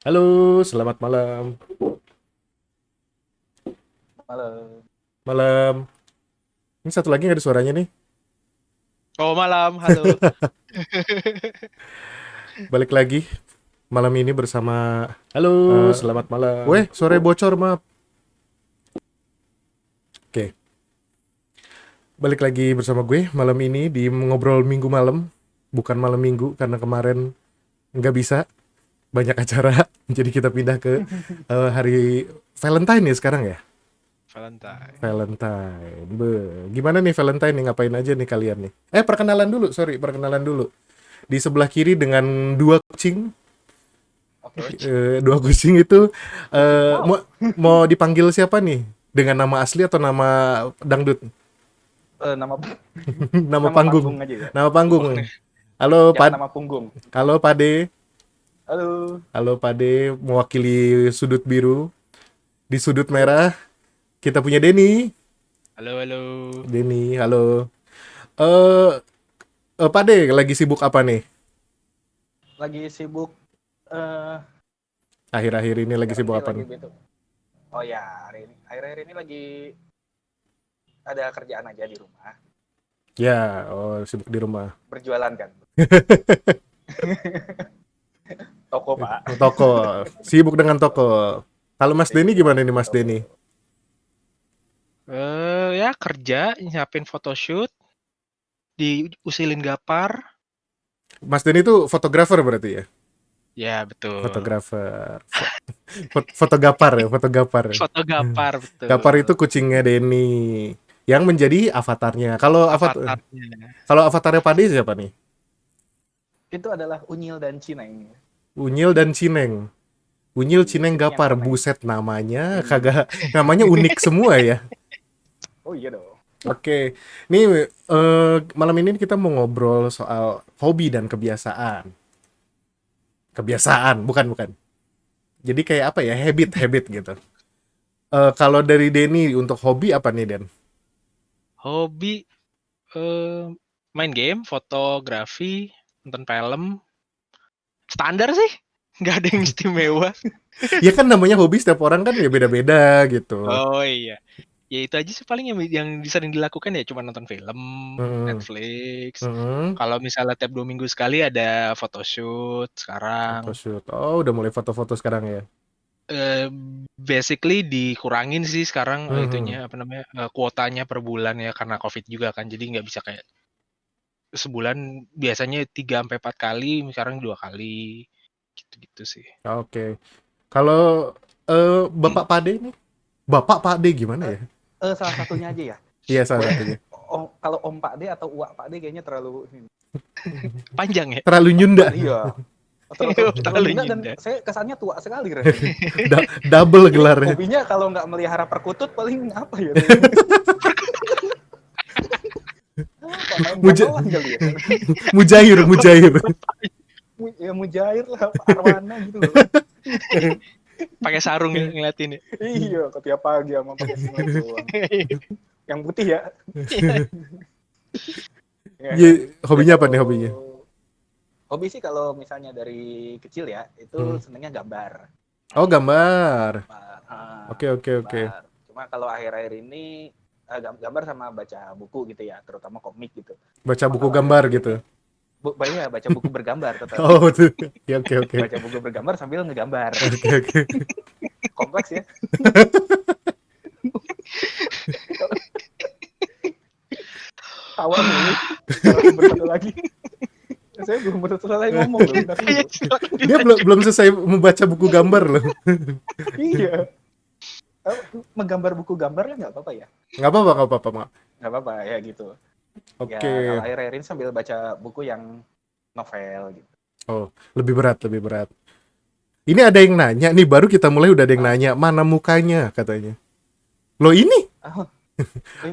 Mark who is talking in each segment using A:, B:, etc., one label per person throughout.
A: Halo, selamat malam.
B: Halo.
A: Malam. Ini satu lagi nggak ada suaranya nih.
C: Oh malam, halo.
A: Balik lagi malam ini bersama. Halo, selamat malam. Weh, sore bocor maaf. Oke, balik lagi bersama gue malam ini di ngobrol minggu malam. Bukan malam minggu karena kemarin nggak bisa banyak acara. Jadi kita pindah ke hari Valentine ya sekarang ya.
C: Valentine.
A: Valentine. Gimana nih Valentine nih, ngapain aja nih kalian nih? Perkenalan dulu, sorry, perkenalan dulu. Di sebelah kiri dengan dua kucing.
B: Oke.
A: Dua kucing itu mau
B: Wow.
A: mau dipanggil siapa nih? Dengan nama asli atau nama dangdut?
B: Nama
A: Nama
B: nama
A: panggung.
B: panggung aja ya.
A: Nama
C: Oke.
A: panggung. Halo
B: Jangan
A: Pad,
B: nama punggung.
A: halo Pade.
B: Halo.
A: Halo Pade, mewakili sudut biru. Di sudut
B: Halo.
A: merah kita punya Denny.
C: Halo, halo.
A: Denny, halo. Eh Pade lagi sibuk apa nih?
B: Lagi sibuk eh
A: Akhir-akhir ini lagi
B: sekarang
A: sibuk
B: sih
A: apa
B: lagi
A: nih?
B: gitu. Oh ya, hari ini akhir-akhir ini lagi ada kerjaan aja di rumah.
A: Ya, oh sibuk di rumah.
B: Berjualan kan. Toko, Pak.
A: Toko, sibuk dengan toko. Kalau Mas Denny
B: Sibuk
A: gimana
B: banget
A: nih
B: di
A: Mas
B: toko.
A: Denny?
C: Ya kerja, nyiapin photoshoot, diusilin gapar.
A: Mas Denny itu fotografer berarti ya?
C: Ya, betul.
A: Fotografer. Fotogapar ya, fotogapar.
C: Foto gapar,
A: Gapar itu
C: betul.
A: kucingnya Denny yang menjadi avatarnya.
C: Avatarnya.
A: Kalau avatarnya Pade siapa nih?
B: Itu adalah Unyil dan Cina ini.
A: Unyil dan Cineng. Unyil,
B: Iya,
A: Cineng,
B: Cina yang
A: Gapar.
B: koneng.
A: Buset namanya
B: Iya.
A: kagak, namanya unik semua ya.
B: Oh iya dong.
A: Oke. Nih malam ini kita mau ngobrol soal hobi dan kebiasaan. Kebiasaan, bukan bukan. Jadi kayak apa ya? Habit gitu. Kalau dari Denny untuk hobi apa nih, Den?
C: Hobi, eh main game, fotografi, nonton film. Standar sih, nggak ada yang istimewa.
A: Ya kan namanya hobi setiap orang kan ya beda-beda gitu.
C: Oh iya. Ya itu aja sih paling yang sering dilakukan ya cuma nonton film,
A: Mhm,
C: Netflix.
A: mhm.
C: Kalau misalnya tiap 2 minggu sekali ada photoshoot sekarang.
A: Photoshoot. Oh, udah mulai foto-foto sekarang ya?
C: Eee, Basically dikurangin sih sekarang, itunya,
A: Mhm.
C: apa namanya, kuotanya per bulan ya karena Covid juga kan, jadi nggak bisa kayak sebulan biasanya 3 sampai 4 kali, sekarang 2 kali, gitu-gitu sih.
A: Oke. Kalau Bapak Pade ini, Bapak Pade gimana
B: Eh,
A: ya?
B: Salah satunya aja ya.
A: Iya salah
B: Boleh
A: satunya.
B: kalau Om Pak D atau Uwak Pak D kayaknya terlalu
C: Panjang ya?
A: Terlalu nyunda.
B: iya. Terlalu
C: Terlalu
B: hina dan
C: nyindir.
B: saya kesannya tua sekali rasanya.
A: Double
B: Ini
A: gelarnya.
B: hobinya kalau nggak melihara perkutut paling apa ya? Apa main
A: Muja,
B: gamelan kali ya?
A: mujair, mujair.
B: Ya mujair lah, Pak Arwana gitu loh.
C: Pakai sarung ngeliatin ya?
B: Iya, ketiap pagi sama pakai singlet doang. Yang putih ya. Ya,
A: Iya,
B: ya
A: hobinya apa
B: kalau
A: nih hobinya?
B: hobi sih kalau misalnya dari kecil ya, itu
A: Hmm.
B: senengnya gambar.
A: Oh, gambar. Oke, oke, oke.
B: Gambar. Cuma kalau akhir-akhir ini gambar sama baca buku gitu ya, terutama komik gitu.
A: Baca
B: Cuma
A: buku
B: kalau
A: gambar
B: akhir-akhir ini
A: gitu.
B: ya baca buku bergambar tetap.
A: Oh, tuh. Ya, oke, oke.
B: Baca buku bergambar sambil ngegambar.
A: Oke, oke.
B: Kompleks ya. Tawa mulu. Narasumber satu lagi. Saya belum selesai ngomong loh, bentar
C: Iya,
B: dulu.
C: silakan
A: Dia belum
C: dilanjut.
A: belum selesai membaca buku gambar loh.
B: Iya. Menggambar buku gambar kan nggak apa-apa ya?
A: Nggak apa-apa, nggak apa-apa, Mak.
B: Nggak apa-apa ya gitu. Ya kalau
A: Oke.
B: akhir-akhir ini sambil baca buku yang novel gitu.
A: Oh, lebih berat, lebih berat. Ini ada yang nanya nih, baru kita mulai udah ada yang
B: Ah,
A: nanya, mana mukanya katanya. Loh ini
B: oh,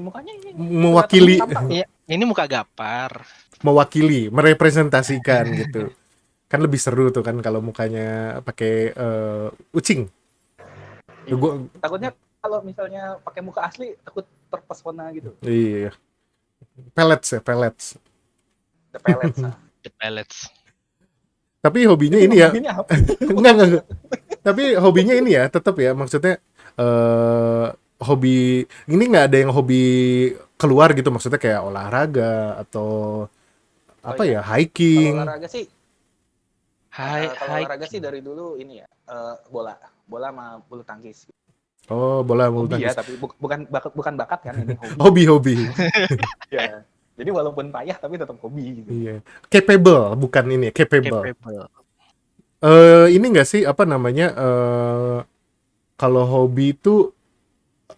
B: mukanya ini kelihatan
A: mewakili,
B: tampak loh.
C: Iya, ini muka gapar.
A: mewakili, merepresentasikan gitu. Kan lebih seru tuh kan kalau mukanya pakai ucing.
B: Iya.
A: Gua
B: Takutnya kalau misalnya pakai muka asli takut terpesona gitu.
A: iya, pellets ya, pellets.
B: The Pellets. Ah.
C: The Pellets.
A: Tapi hobinya
B: Jadi
A: ini ya,
B: ngomonginnya apa?
A: enggak. Tapi hobinya ini ya, tetap ya, maksudnya eh hobi ini nggak ada yang hobi keluar gitu, maksudnya kayak olahraga atau
B: Oh
A: apa ya,
B: iya, kalau
A: hiking.
B: olahraga sih, kalau olahraga sih
C: Hiking.
B: dari dulu ini ya, bola, bola sama bulu tangkis.
A: Oh, bola bulu
B: Hobi ya,
A: tangkis.
B: tapi bukan bakat kan, ini hobi.
A: Hobi.
B: Ya, jadi walaupun payah tapi tetap hobi gitu.
A: Iya. Capable, bukan ini, capable.
C: Capable.
A: Ini enggak sih apa namanya kalau hobi itu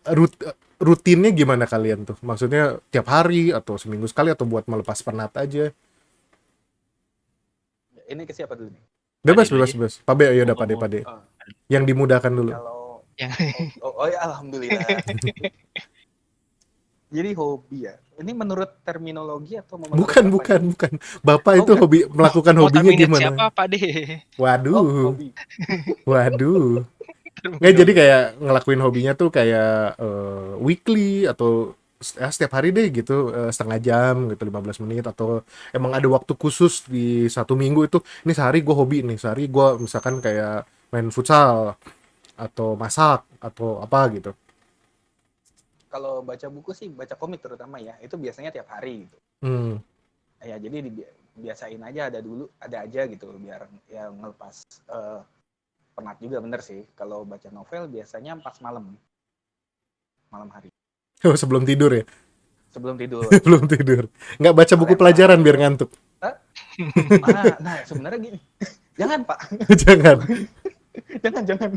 A: rut, rutinnya gimana kalian tuh? Maksudnya tiap hari atau seminggu sekali atau buat melepas penat aja?
B: Ini ke siapa dulu nih?
C: Pade
A: Bebas,
C: dulu
A: bebas,
C: aja.
A: bebas. Pade, ya udah
B: Oh,
A: pade,
B: oh,
A: pade.
B: oh.
A: Yang dimudahkan dulu.
B: Kalau
C: Yang
B: oh ya alhamdulillah. Jadi hobi ya. Ini menurut terminologi atau menurut
A: Bukan,
B: apa nih?
A: bukan. Bapak
B: Oh
A: itu
B: enggak.
A: hobi melakukan
C: mau
A: hobinya
C: terminate
A: gimana?
C: siapa, Pade?
B: Oh,
A: Waduh,
B: hobi.
A: waduh. Nggak, jadi
C: Terminologi.
A: kayak ngelakuin hobinya tuh kayak weekly atau setiap hari deh gitu, setengah jam gitu, 15 menit, atau emang ada waktu khusus di satu minggu itu, ini sehari gue hobi nih, sehari gue misalkan kayak main futsal atau masak atau apa gitu.
B: Kalau baca buku sih, baca komik terutama ya, itu biasanya tiap hari gitu.
A: Hmm.
B: Ya, jadi biasain aja ada aja gitu biar ya ngelepas penat juga bener sih. Kalau baca novel biasanya pas malam hari
A: Sebelum tidur ya.
B: sebelum tidur.
A: Belum tidur, nggak baca buku
B: Lempar
A: pelajaran biar
B: aja.
A: ngantuk.
B: Hah? Nah sebenarnya gini, jangan Pak,
A: Jangan.
B: jangan.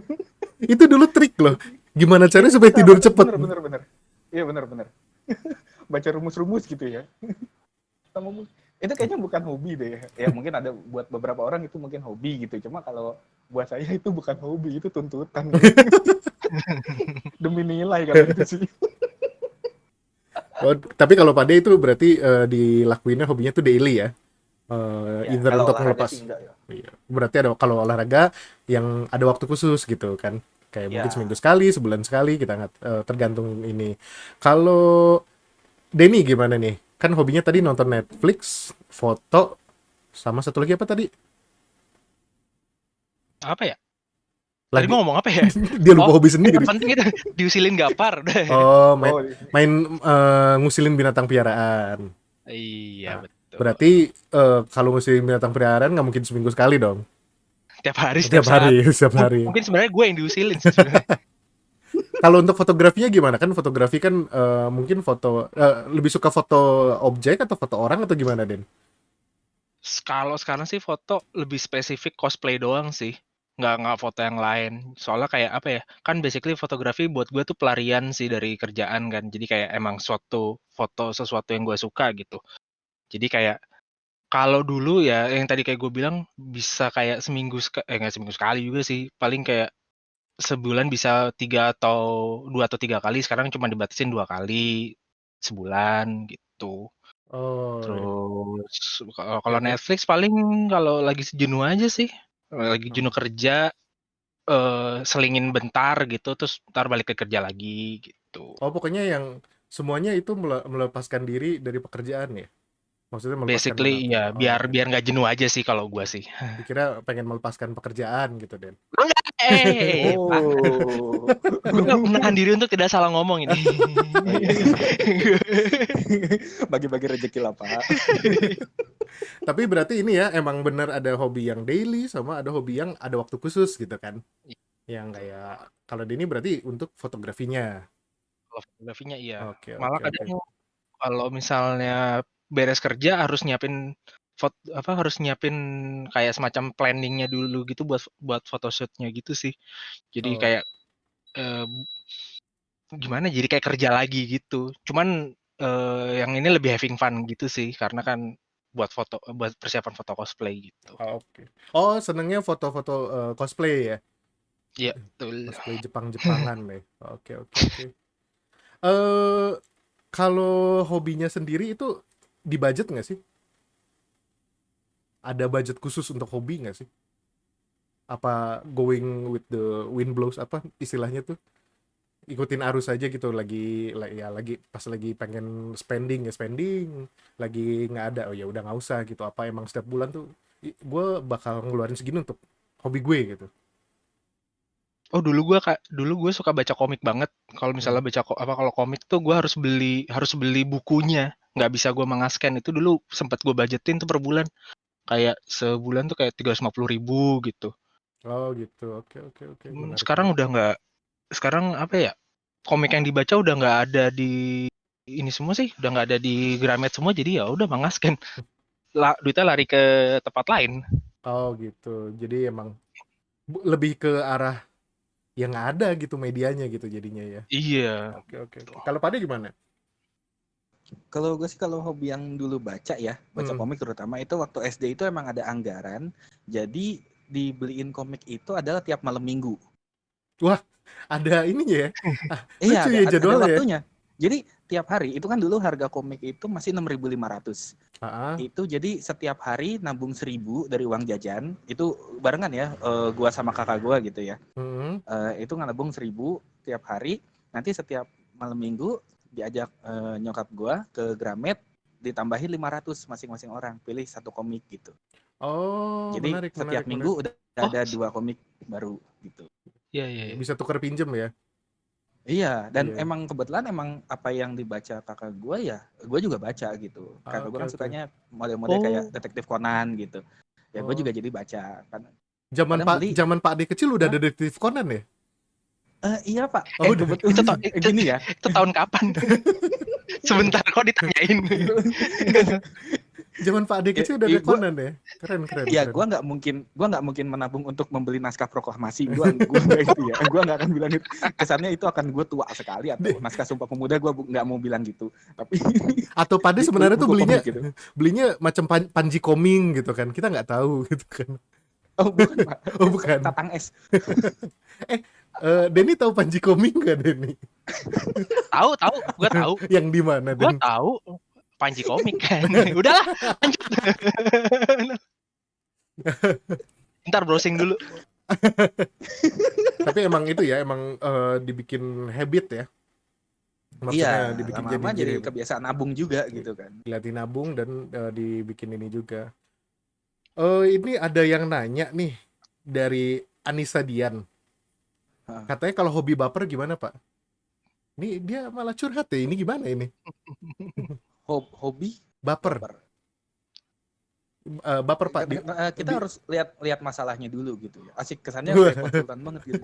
A: Itu dulu trik loh, gimana
B: Itu
A: caranya supaya
B: bisa
A: tidur
B: Pak,
A: cepet.
B: bener. Iya bener. Baca rumus-rumus gitu ya. Itu kayaknya bukan hobi deh ya. Ya mungkin ada buat beberapa orang itu mungkin hobi gitu. Cuma kalau buat saya itu bukan hobi, itu tuntutan. Demi nilai kalau itu sih.
A: Oh, tapi kalau Pade itu berarti dilakuinnya hobinya tuh daily ya.
B: Ya
A: Either
B: kalau
A: untuk
B: olahraga sih
A: ngelepas.
B: enggak ya.
A: Iya. Berarti ada, kalau olahraga yang ada waktu khusus gitu kan. Kayak mungkin seminggu
B: Ya
A: sekali, sebulan sekali, kita nggak tergantung ini. Kalau Denny gimana nih? Kan hobinya tadi nonton Netflix, foto, sama satu lagi apa tadi?
C: Apa ya? Tadi
A: Lagi
C: mau ngomong apa ya?
A: dia lupa
C: Oh,
A: hobi
C: yang
A: sendiri.
C: terpenting itu diusilin gapar udah.
A: Oh, main
B: oh
A: main ngusilin binatang piaraan.
C: Iya,
A: Nah,
C: betul.
A: berarti kalau ngusilin binatang piaraan nggak mungkin seminggu sekali dong.
C: Tiap hari, setiap
A: Setiap hari,
C: saat.
A: setiap hari.
C: Mungkin sebenarnya gue yang diusilin sih sebenarnya.
A: Kalau untuk fotografinya gimana? Kan fotografi kan mungkin foto lebih suka foto objek atau foto orang atau gimana, Den?
C: Kalau sekarang sih foto lebih spesifik cosplay doang sih. Nggak foto yang lain. Soalnya kayak apa ya? Kan basically fotografi buat gue tuh pelarian sih dari kerjaan kan. Jadi kayak emang suatu foto sesuatu yang gue suka gitu. Jadi kayak kalau dulu ya yang tadi kayak gue bilang bisa kayak nggak seminggu sekali juga sih. Paling kayak sebulan bisa 2 atau 3 kali. Sekarang cuma dibatasin 2 kali sebulan gitu.
A: Oh, iya.
C: Terus kalau
A: Oke,
C: kalau
A: oke.
C: Netflix paling kalau lagi jenuh aja sih. Kalau lagi jenuh
A: Oh.
C: kerja, selingin bentar gitu, terus entar balik ke kerja lagi gitu.
A: Oh, pokoknya yang semuanya itu melepaskan diri dari pekerjaan ya? Maksudnya melepaskan
C: Basically
A: penat.
C: iya,
A: Oh,
C: biar
A: oke.
C: biar nggak jenuh aja sih kalau gua sih.
A: Dikira pengen melepaskan pekerjaan gitu, Den.
C: Enggak, Pak,
B: oh.
C: gue menahan diri untuk tidak salah ngomong ini.
A: Oh iya.
B: Bagi-bagi rezeki lah Pak.
A: Tapi berarti ini ya emang bener ada hobi yang daily sama ada hobi yang ada waktu khusus gitu kan? Yang kayak kalau Denny berarti untuk fotografinya.
C: Kalau fotografinya iya.
A: Oke,
C: Malah
A: oke, oke.
C: kadang kalau misalnya beres kerja harus harus nyiapin kayak semacam planning-nya dulu gitu buat buat photoshoot-nya gitu sih. Jadi
A: Oh,
C: kayak, eee, gimana, jadi kayak kerja lagi gitu. Cuman, yang ini lebih having fun gitu sih, karena kan buat persiapan foto cosplay gitu.
A: oke. Oh, senengnya foto-foto cosplay ya?
C: Iya, betul.
A: Cosplay Jepang-Jepangan deh. Oke, oke, oke. Eh, kalau hobinya sendiri itu di budget nggak sih? Ada budget khusus untuk hobi nggak sih? Apa going with the wind blows, apa istilahnya tuh? Ikutin arus aja gitu, ya lagi pas lagi pengen spending ya spending, lagi nggak ada oh ya udah nggak usah gitu, apa emang setiap bulan tuh gue bakal ngeluarin segini untuk hobi gue gitu.
C: Oh dulu gue suka baca komik banget. Kalau misalnya kalau komik tuh gue harus beli bukunya. Nggak bisa gue mengaskan itu dulu sempat gue budgetin tuh per bulan. Kayak sebulan tuh kayak 350.000 gitu.
A: Oh gitu, oke oke oke, menarik
C: Sekarang
A: menarik.
C: udah nggak. Sekarang apa ya? Komik yang dibaca udah nggak ada di ini semua sih. Udah nggak ada di Gramet semua. Jadi ya udah mengaskan. Duitnya lari ke tempat lain.
A: Oh gitu, jadi emang lebih ke arah yang ada gitu medianya gitu jadinya ya.
C: Iya.
A: Oke oke oke. Kalau Pade gimana?
B: Kalau gue sih kalau hobi yang dulu baca ya, baca
A: Hmm.
B: komik terutama itu waktu SD itu emang ada anggaran. Jadi dibeliin komik itu adalah tiap malam minggu.
A: Wah, ada ininya ya.
B: Iya,
A: Lucu
B: ada
A: ya
B: ada
A: jadwalnya ya.
B: waktunya. Jadi tiap hari itu kan dulu harga komik itu masih 6.500.
A: Ah,
B: Itu jadi setiap hari nabung 1.000 dari uang jajan. Itu barengan ya, gua sama kakak gua gitu ya.
A: hmm.
B: Itu nabung 1.000 tiap hari. Nanti setiap malam minggu diajak nyokap gua ke Gramet, ditambahin 500 masing-masing orang, pilih satu komik gitu.
A: Oh,
B: Jadi
A: menarik
B: setiap
A: menarik menarik.
B: minggu udah
C: Oh,
B: ada 2 komik baru gitu.
C: iya iya. Iya.
A: Bisa tukar pinjem ya.
B: Iya, dan
A: Iya.
B: emang kebetulan emang apa yang dibaca kakak gue ya, gue juga baca gitu.
A: Ah,
B: Kakak gue
A: oke
B: kan
A: oke.
B: sukanya model-model kayak
C: Oh,
B: detektif Conan gitu. Ya gue
A: Oh,
B: juga jadi baca.
A: zaman
B: Kadang beli,
A: Pak Ade kecil udah
B: hah?
A: ada Detektif Conan ya?
B: Iya pak.
A: Oh, udah.
C: itu
B: Kebetulan
C: itu,
B: gini ya.
C: itu tahun kapan? Sebentar kok ditanyain.
B: Enggak,
A: Zaman Pak Ade
B: ya,
A: kecil udah ada
B: gue
A: Conan ya? Keren keren
B: ya
A: keren.
B: gue nggak mungkin menabung untuk membeli naskah proklamasi. Gue nggak itu ya. Gue nggak akan bilang itu. Kesannya itu akan gue tua sekali atau
A: Di-
B: naskah Sumpah Pemuda gue nggak mau bilang gitu. Tapi
A: Atau Pade
B: di
A: sebenarnya tuh
B: buku
A: belinya
B: komik gitu.
A: belinya macam Panji Koming gitu kan? Kita nggak tahu gitu kan?
B: Oh bukan pak,
A: Oh bukan.
B: Tatang S.
A: Eh, Denny tahu Panji Koming nggak Denny?
C: Tahu, gue tahu.
A: Yang di mana
C: Gue
A: Den?
C: tahu Panji komik kan. Udahlah, lanjut. Ntar browsing dulu.
A: Tapi emang itu ya, emang dibikin habit ya. Maksudnya
B: Iya,
A: dibikin
B: lama-lama
A: jadi
B: jadi
A: habit.
B: kebiasaan nabung juga gitu kan.
A: Dilatih nabung dan dibikin ini juga. Ini ada yang nanya nih dari Anissa Dian.
B: Hah.
A: Katanya kalau hobi baper gimana Pak? Ini dia malah curhat ya. Ini gimana ini?
B: Hobi
A: Baper.
B: baper.
A: Baper Pak.
B: Kita harus lihat masalahnya dulu gitu ya. Asik kesannya
A: Wah.
B: kayak konsultan banget gitu.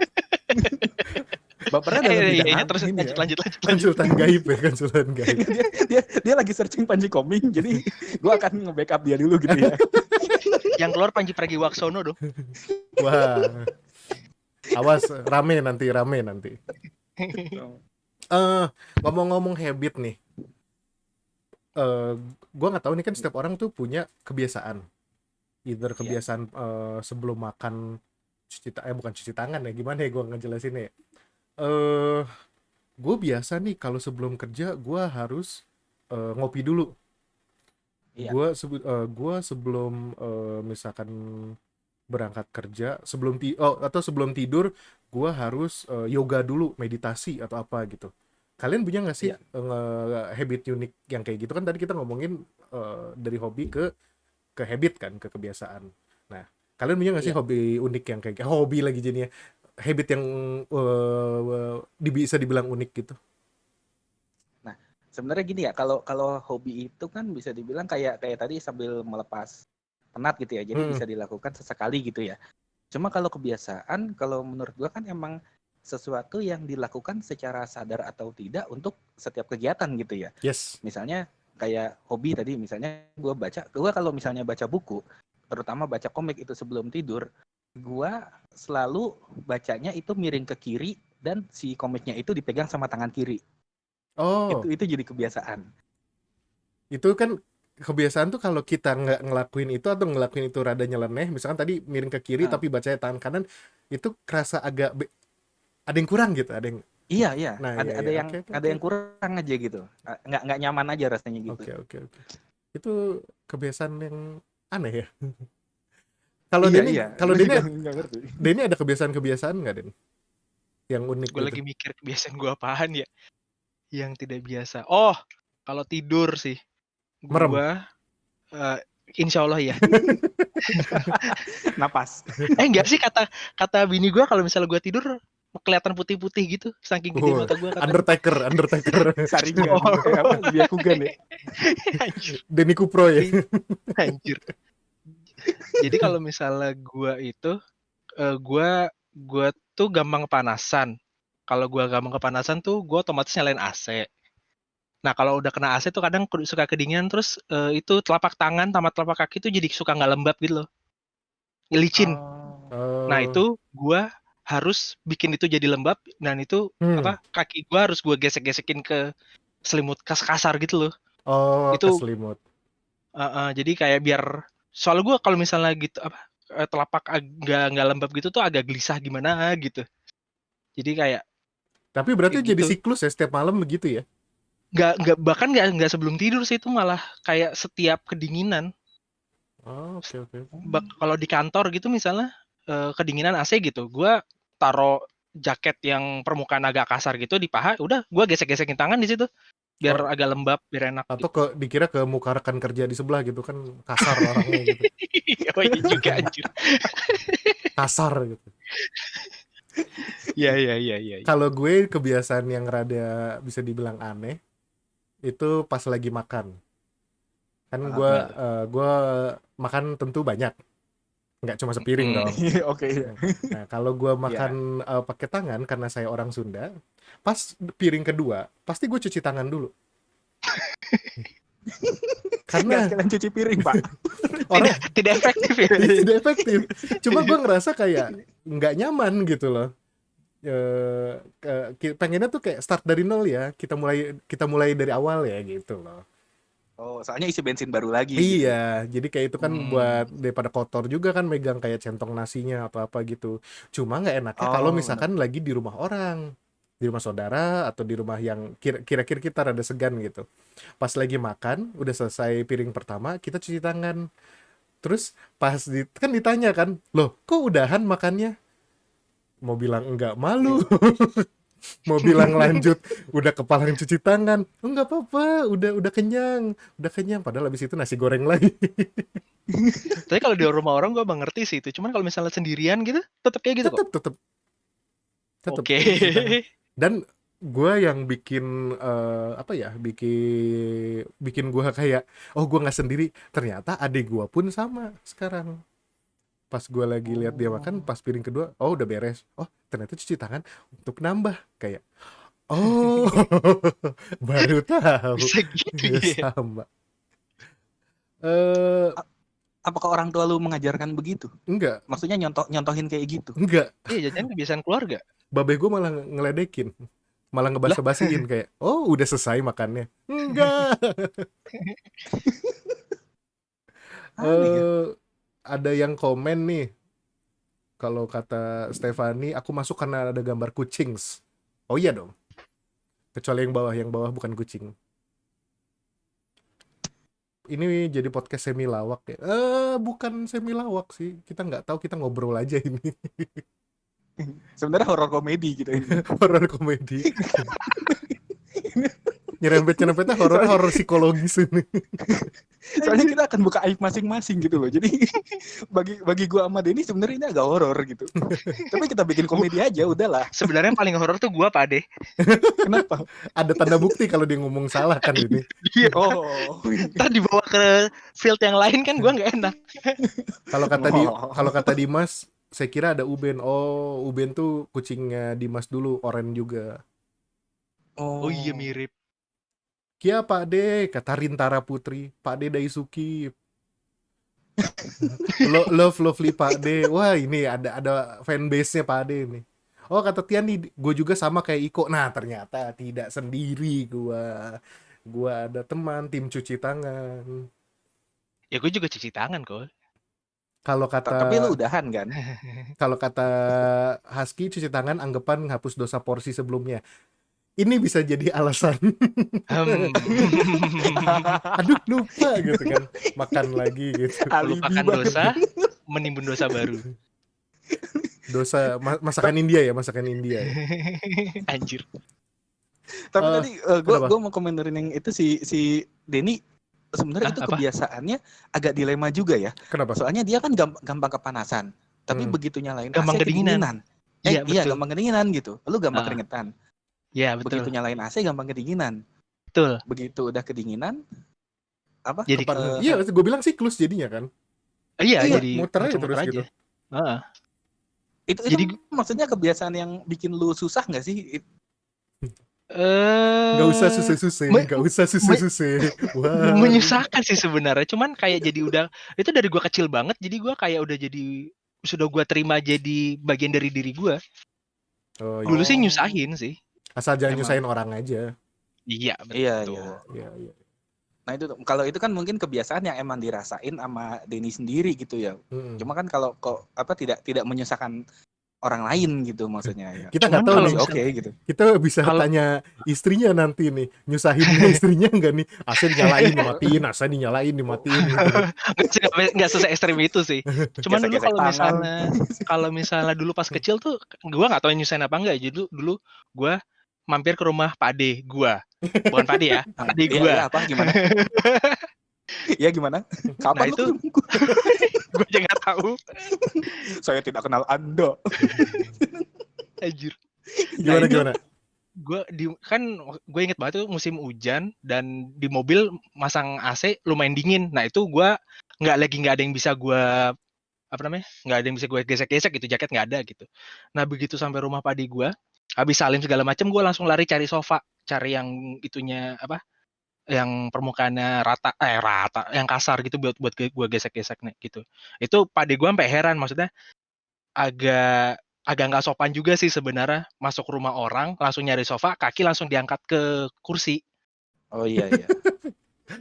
B: Bapernya dalam bidang
C: Iya,
B: apa
C: terus
B: ini ya?
C: lanjut.
A: Konsultan gaib ya, konsultan gaib.
B: dia lagi searching Panji Koming, jadi gue akan nge-backup dia dulu gitu ya.
C: Yang keluar Panji Pragiwaksono dong.
A: Wah. Awas rame nanti. Ngomong-ngomong habit nih. Gue nggak tahu nih kan setiap orang tuh punya kebiasaan. Either kebiasaan sebelum makan bukan cuci tangan ya, gimana ya gue ngejelasinnya ya. Gue biasa nih kalau sebelum kerja gue harus ngopi dulu.
B: Iya.
A: Gue sebelum misalkan berangkat kerja, atau sebelum tidur gue harus yoga dulu, meditasi atau apa gitu. Kalian punya nggak sih
B: Iya.
A: habit unik yang kayak gitu? Kan tadi kita ngomongin dari hobi ke habit kan, ke kebiasaan. Nah, kalian punya nggak sih
B: Iya.
A: hobi unik yang kayak hobi lagi jadinya habit yang bisa dibilang unik gitu?
B: Nah, sebenarnya gini ya, kalau hobi itu kan bisa dibilang kayak tadi sambil melepas penat gitu ya. Jadi bisa dilakukan sesekali gitu ya. Cuma kalau kebiasaan, kalau menurut gua kan emang sesuatu yang dilakukan secara sadar atau tidak untuk setiap kegiatan gitu ya.
A: Yes.
B: Misalnya kayak hobi tadi, misalnya gua kalau misalnya baca buku, terutama baca komik itu sebelum tidur, gua selalu bacanya itu miring ke kiri dan si komiknya itu dipegang sama tangan kiri.
A: Oh,
B: Itu jadi kebiasaan.
A: itu kan kebiasaan tuh kalau kita nggak ngelakuin itu atau ngelakuin itu rada nyeleneh, misalkan tadi miring ke kiri
B: Nah,
A: tapi bacanya tangan kanan, itu kerasa agak ada yang kurang gitu, ada yang
B: iya,
A: nah
B: ada
A: ya
B: ada
A: ya
B: yang
A: oke oke
B: ada
A: oke
B: yang kurang aja gitu. Nggak nyaman aja rasanya gitu.
A: oke oke oke. Itu kebiasaan yang aneh ya. Kalau
B: Iya,
A: Denny
B: iya.
A: kalau
B: Gue
A: Denny
B: juga nggak ngerti.
A: Denny ada kebiasaan nggak Den yang unik
C: Gue
A: gitu?
C: lagi mikir kebiasaan gue apaan ya yang tidak biasa. Oh, kalau tidur sih.
A: Merem.
C: Gue Insya Allah ya.
B: Napas.
C: Enggak sih, kata bini gue kalau misalnya gue tidur kelihatan putih-putih gitu, saking gede
A: Wah,
C: mata gue katanya.
A: Undertaker.
B: Saringan.
C: Oh.
B: Apa? Byakugan ya.
C: Anjir.
A: Denny Kupro ya.
C: Anjir. Jadi kalau misalnya gue itu, gue tuh gampang kepanasan. Kalau gue gampang kepanasan tuh, gue otomatis nyalain AC. Nah kalau udah kena AC tuh kadang suka kedinginan, terus itu telapak tangan sama telapak kaki tuh jadi suka nggak lembab gitu loh, licin. Nah
A: Oh.
C: itu gue harus bikin itu jadi lembab, dan itu kaki gue harus gue gesek-gesekin ke selimut kasar gitu loh.
A: Oh,
C: Itu
A: keselimut.
C: jadi kayak biar, soalnya gue kalau misalnya gitu telapak nggak lembab gitu tuh agak gelisah gimana gitu. Jadi kayak
A: Tapi berarti jadi
C: gitu.
A: siklus ya setiap malam begitu ya?
C: Bahkan nggak sebelum tidur sih, itu malah kayak setiap kedinginan.
A: Oh, oke.
C: Kalau di kantor gitu misalnya kedinginan AC gitu, gue taruh jaket yang permukaan agak kasar gitu di paha, udah gue gesek-gesekin tangan di situ biar agak lembab, biar enak
A: Atau
C: gitu.
A: dikira ke muka rekan kerja di sebelah gitu kan, kasar orangnya gitu.
C: Oh iya juga anjir.
A: Kasar gitu.
C: Iya.
A: Kalau gue kebiasaan yang rada bisa dibilang aneh itu pas lagi makan. Kan gue makan tentu banyak, nggak cuma sepiring dong.
B: Oke.
A: Nah kalau gue makan pakai tangan karena saya orang Sunda, pas piring kedua pasti gue cuci tangan dulu. Karena
B: Nggak sekalian cuci piring, Pak.
A: orang
C: Tidak efektif ya.
A: tidak efektif. Cuma gue ngerasa kayak nggak nyaman gitu loh. Pengennya tuh kayak start dari nol ya, kita mulai dari awal ya gitu loh.
B: Oh, soalnya isi bensin baru lagi.
A: Iya, jadi kayak itu kan buat daripada kotor juga kan megang kayak centong nasinya atau apa gitu. Cuma nggak enaknya kalau misalkan lagi di rumah orang, di rumah saudara atau di rumah yang kira-kira kita rada segan gitu. Pas lagi makan, udah selesai piring pertama, kita cuci tangan. Terus pas kan ditanya kan, loh kok udahan makannya? Mau bilang enggak malu. Mau bilang lanjut udah kepalang cuci tangan, enggak apa-apa, udah kenyang padahal habis itu nasi goreng lagi.
C: Tapi kalau di rumah orang gue mengerti sih itu, cuman kalau misalnya sendirian gitu tetap kayak gitu kok.
A: tetep
C: Oke.
A: cuci tangan. Dan gue yang bikin apa ya, bikin gue kayak oh gue nggak sendiri, ternyata adik gue pun sama sekarang. Pas gue lagi lihat dia makan, pas piring kedua, oh udah beres, oh ternyata cuci tangan untuk nambah, kayak oh baru tahu.
C: Bisa gitu ya.
A: Sama.
B: Apakah orang tua lu mengajarkan begitu?
A: Enggak.
B: Maksudnya nyontohin kayak gitu?
A: Enggak.
C: Iya, jangan kebiasaan keluarga.
A: Babe gue malah ngeledekin, malah ngebasa-basiin kayak, oh udah selesai makannya. Enggak. Ada yang komen nih, kalau kata Stefani, aku masuk karena ada gambar kucing. Oh iya dong. Kecuali yang bawah bukan kucing. Ini jadi podcast semi lawak ya? Bukan semi lawak sih. Kita nggak tahu, kita ngobrol aja ini.
B: Sebenarnya horor komedi gitu ini.
A: Horor komedi. Nyerempet-nyerempetnya horor psikologis ini.
B: Soalnya kita akan buka aib masing-masing gitu loh. Jadi bagi gua sama Denny sebenarnya ini agak horor gitu. Tapi kita bikin komedi aja, udahlah.
C: Sebenarnya paling horor tuh gua, Pak De.
B: Kenapa?
A: Ada tanda bukti kalau dia ngomong salah kan ini.
C: Iya.
B: Oh.
C: Ntar dibawa ke field yang lain kan gua nggak enak.
A: Kalau kata Dimas, saya kira ada Uben. Oh, Uben tuh kucingnya Dimas dulu, Oren juga.
C: Oh iya mirip.
A: Kia Pak De, kata Rintara Putri, Pak De Daisuki. Lovely Pak De. Wah, ini ada fanbase-nya Pak De nih. Oh, kata Tian nih, gue juga sama kayak Iko. Nah, ternyata tidak sendiri gua. Gua ada teman tim cuci tangan.
C: Ya gue juga cuci tangan kok.
B: Tapi lu udahan kan?
A: Kalau kata Husky, cuci tangan anggapan hapus dosa porsi sebelumnya. Ini bisa jadi alasan. Aduh lupa gitu kan, makan lagi gitu.
C: Melupakan dosa, menimbun dosa baru.
A: Dosa masakan India ya.
C: Anjir.
B: Tapi tadi gue mau komentarin yang itu si Denny sebenarnya itu
C: Apa?
B: kebiasaannya agak dilema juga ya.
A: Kenapa?
B: Soalnya dia kan gampang kepanasan, tapi begitu nyalain
C: Gampang
B: AC
C: kedinginan. Iya,
B: Iya,
C: betul.
B: gampang kedinginan gitu. Lu gampang
C: Heeh.
B: keringetan.
C: Iya,
B: Begitu
C: betul.
B: nyalain AC gampang kedinginan.
C: Betul.
B: Begitu udah kedinginan, apa?
C: Jadi
A: Iya, gue bilang siklus jadinya kan.
C: iya,
B: Iya,
C: jadi
A: muter aja
C: muter-muter
A: terus
C: aja.
A: gitu.
C: Heeh.
B: Itu
C: Jadi
B: maksudnya kebiasaan yang bikin lu susah nggak sih?
A: Nggak usah
C: eh
A: susah-susah,
C: me-
A: nggak usah
C: me-
A: susah-susah. Wah.
C: menyusahkan sih sebenarnya. Cuman kayak jadi udah itu dari gua kecil banget, jadi gua kayak udah jadi sudah gua terima jadi bagian dari diri gua.
A: Oh
C: Dulu
A: iya.
C: sih nyusahin sih.
A: Asal jangan
B: Emang.
A: nyusahin orang aja.
C: Iya,
B: Iya,
C: betul.
B: iya.
A: Iya, iya.
B: Nah itu kalau itu kan mungkin kebiasaan yang emang dirasain sama Denny sendiri gitu ya. Cuma kan kalau kok apa tidak menyusahkan orang lain gitu maksudnya ya.
A: Kita
C: Cuman
A: nggak tahu
C: kalau
A: nih.
B: Oke gitu.
A: Kita bisa
C: Kalau-
A: tanya istrinya nanti nih, nyusahinnya istrinya nggak nih? AC dinyalain dimatiin, AC dinyalain dimatiin gitu.
C: nggak se ekstrim itu sih. Cuman dulu
B: Gesek-gesek tangan.
C: kalau misalnya dulu pas kecil tuh gua nggak tahu nyusahin apa enggak. Jadi dulu gua mampir ke rumah Pak Ade gua. Bukan Pak Ade ya, Pak Ade
B: Iya,
C: gua.
B: iya, apa gimana? Iya gimana? Kapan
C: Nah,
B: lu
C: itu
B: ketemu gua?
C: gua aja nggak tahu.
B: Saya tidak kenal Anda.
C: Anjir.
A: Gimana?
C: Gue inget banget tuh musim hujan dan di mobil masang AC lumayan dingin. Nah itu gue nggak ada yang bisa gue nggak ada yang bisa gue gesek-gesek gitu, jaket nggak ada gitu. Nah begitu sampai rumah padi gue, habis salim segala macam, gue langsung lari cari sofa, cari yang itunya yang permukaannya rata, yang kasar gitu buat gue gesek-gesek nih gitu. Itu padi gue sampai heran, maksudnya agak nggak sopan juga sih sebenarnya, masuk rumah orang langsung nyari sofa, kaki langsung diangkat ke kursi.
B: Oh iya.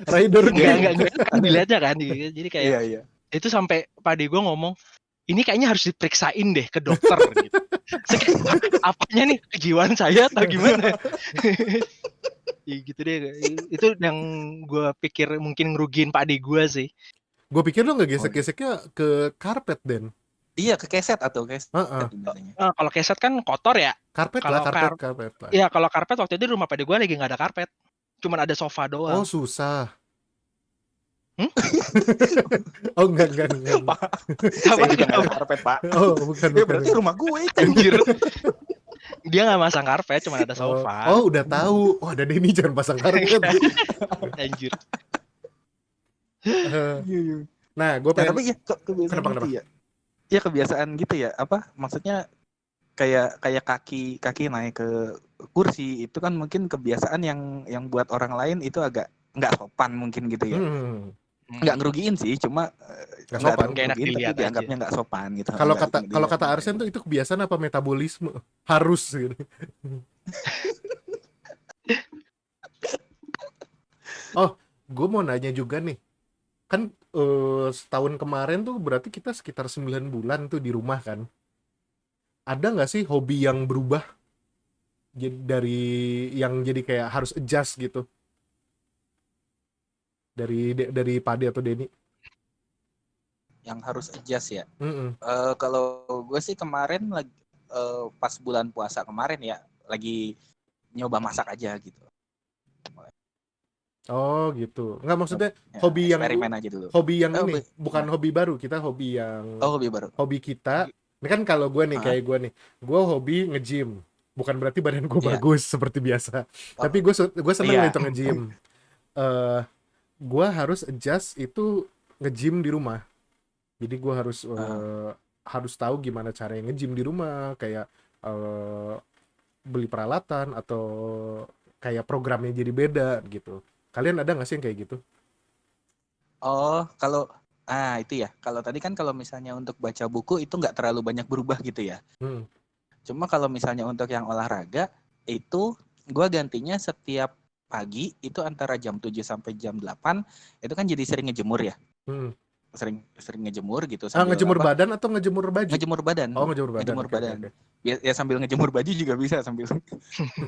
A: Rider
C: Enggak kan dilihatnya kan, jadi kayak
B: Iya.
C: itu sampai pade gue ngomong, ini kayaknya harus diperiksain deh ke dokter gitu. Apanya nih, kejiwaan saya atau gimana? Ya gitu deh, itu yang gue pikir mungkin ngerugiin pade gue sih.
A: Gue pikir lo nggak gesek-geseknya ke karpet, Den.
B: Iya, ke keset atau keset.
C: Kalau keset kan kotor ya.
A: Karpet
C: Kalau
A: lah, karpet lah.
C: Iya, kalau karpet waktu itu di rumah pade gue lagi nggak ada karpet, cuman ada sofa doang.
A: Oh susah. Oh enggak.
B: Pak, saya juga nggak ada karpet, Pak.
A: Oh bukan.
B: Ya berarti rumah gue itu.
C: Anjir. Dia nggak masang karpet, cuma ada sofa.
A: Oh udah tahu. Oh ada Denny jangan pasang karpet.
C: Anjir.
A: Nah, gue pengen.
B: Tapi ya kebiasaan
A: Kenapa?
B: gitu ya. Ya kebiasaan gitu ya. Apa maksudnya kayak kaki naik ke kursi itu kan mungkin kebiasaan yang buat orang lain itu agak nggak sopan mungkin gitu ya. Nggak ngerugiin sih, cuma
A: nggak sopan,
C: nggak enak dilihat,
B: tapi dianggapnya nggak sopan gitu.
A: Kalau kata Arsen tuh itu kebiasaan apa metabolisme harus gitu. Oh, gue mau nanya juga nih, kan setahun kemarin tuh berarti kita sekitar 9 bulan tuh di rumah kan. Ada nggak sih hobi yang berubah dari yang jadi kayak harus adjust gitu? Dari Pade atau Denny
B: yang harus adjust ya. Kalau gue sih kemarin lagi pas bulan puasa kemarin ya lagi nyoba masak aja gitu.
A: Oh gitu. Nggak maksudnya
B: ya,
A: hobi yang
B: eksperimen aja dulu.
A: Hobi yang ini bukan hobi baru, kita hobi yang
B: hobi baru.
A: Hobi kita. Ini kan kalau gue nih kayak gue nih, gue hobi nge-gym. Bukan berarti badan gue bagus seperti biasa. Tapi gue seneng itu nge-gym. Gue harus adjust itu nge-gym di rumah. Jadi gue harus tahu gimana caranya nge-gym di rumah, kayak beli peralatan atau kayak programnya jadi beda gitu. Kalian ada nggak sih yang kayak gitu?
B: Oh, kalau itu ya. Kalau tadi kan kalau misalnya untuk baca buku itu nggak terlalu banyak berubah gitu ya. Cuma kalau misalnya untuk yang olahraga itu gue gantinya setiap pagi itu antara jam 7 sampai jam 8 itu kan jadi sering ngejemur ya. Sering ngejemur gitu.
A: Ngejemur badan atau ngejemur baju?
B: Ngejemur badan.
A: Oh, ngejemur badan.
B: Okay. Ya sambil ngejemur baju juga bisa sambil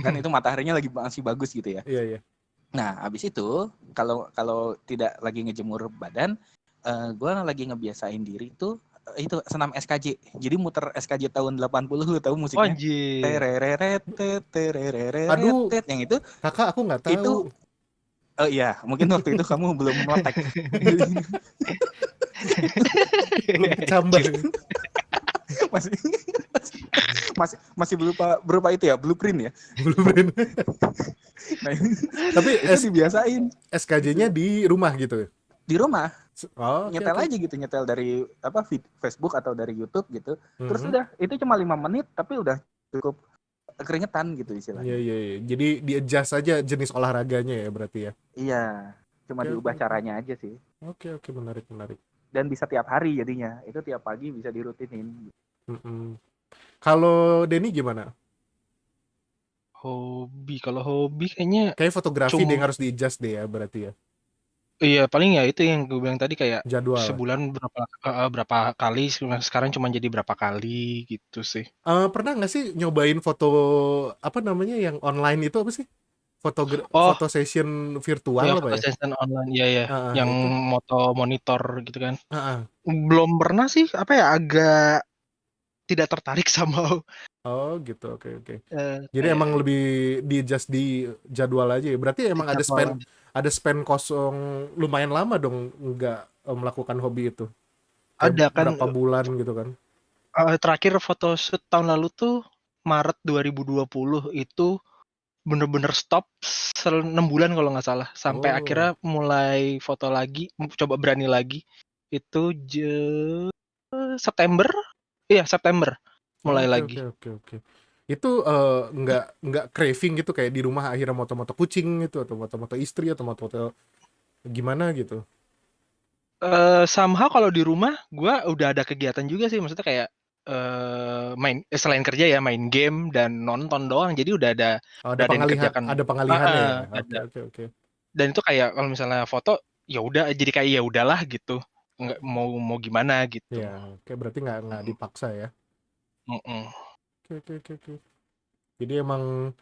B: kan itu mataharinya lagi masih bagus gitu ya.
A: Iya.
B: Nah, habis itu kalau tidak lagi ngejemur badan, gue lagi ngebiasain diri itu senam SKJ. Jadi muter SKJ tahun 80 lu tahu musiknya?
C: Anjir.
B: Terereret terereret.
A: Aduh,
B: yang itu
A: kakak aku nggak tahu.
B: Itu Oh iya, mungkin waktu itu kamu belum meletek.
A: Belum kecambah.
B: masih masih berupa itu ya, blueprint ya.
A: Belum.
B: Nah,
A: Tapi
B: itu dibiasain
A: SKJ-nya di rumah gitu.
B: di rumah,
A: Oh, oke
B: nyetel
A: oke.
B: aja gitu, nyetel dari Facebook atau dari YouTube gitu. Terus
A: Mhm.
B: udah, itu cuma 5 menit tapi udah cukup keringetan gitu
A: Iya
B: istilahnya.
A: iya iya. Jadi di-adjust aja jenis olahraganya ya berarti ya.
B: Iya, cuma
A: Oke oke
B: diubah
A: oke.
B: caranya aja sih.
A: Oke oke, menarik menarik.
B: Dan bisa tiap hari jadinya. Itu tiap pagi bisa dirutinin.
A: Mhm. Kalau Denny gimana?
C: Kalau hobi kayaknya
A: Kayak fotografi deh yang
C: cuma
A: harus di-adjust deh ya berarti ya.
C: iya paling ya itu yang gue bilang tadi kayak
A: Jadwal.
C: sebulan berapa kali, sekarang cuma jadi berapa kali gitu sih.
A: Pernah nggak sih nyobain foto apa namanya yang online itu apa sih?
C: Oh,
A: Foto session virtual
C: yang
A: apa
C: foto
A: ya?
C: session online, iya ya, yang
A: Itu.
C: moto monitor gitu kan.
A: Heeh.
C: Belum pernah sih, apa ya, agak tidak tertarik sama
A: Oh gitu, oke oke. Jadi emang
C: kayak
A: lebih di-adjust di jadwal aja ya. Berarti emang
C: jadwal.
A: ada spend kosong lumayan lama dong nggak melakukan hobi itu. Kayak
C: Ada kan,
A: berapa bulan gitu kan.
C: terakhir photoshoot tahun lalu tuh Maret 2020 itu bener-bener stop 6 bulan kalau nggak salah, sampai
A: Oh,
C: akhirnya mulai foto lagi, coba berani lagi itu September, iya September mulai
A: oke oke
C: lagi.
A: oke oke. Itu nggak craving gitu kayak di rumah akhirnya moto-moto kucing gitu atau moto-moto istri atau moto-moto gimana gitu.
C: Somehow kalau di rumah gue udah ada kegiatan juga sih, maksudnya kayak selain kerja ya main game dan nonton doang, jadi
A: Oh,
C: udah ada yang dikerjakan.
A: ada pengalihannya ya. Oke
C: Ada.
A: oke oke.
C: Dan itu kayak kalau misalnya foto ya udah jadi kayak ya udahlah gitu, nggak mau mau gimana gitu.
A: Ya, oke berarti nggak dipaksa ya.
C: Mm-mm.
A: Oke oke oke oke. Jadi emang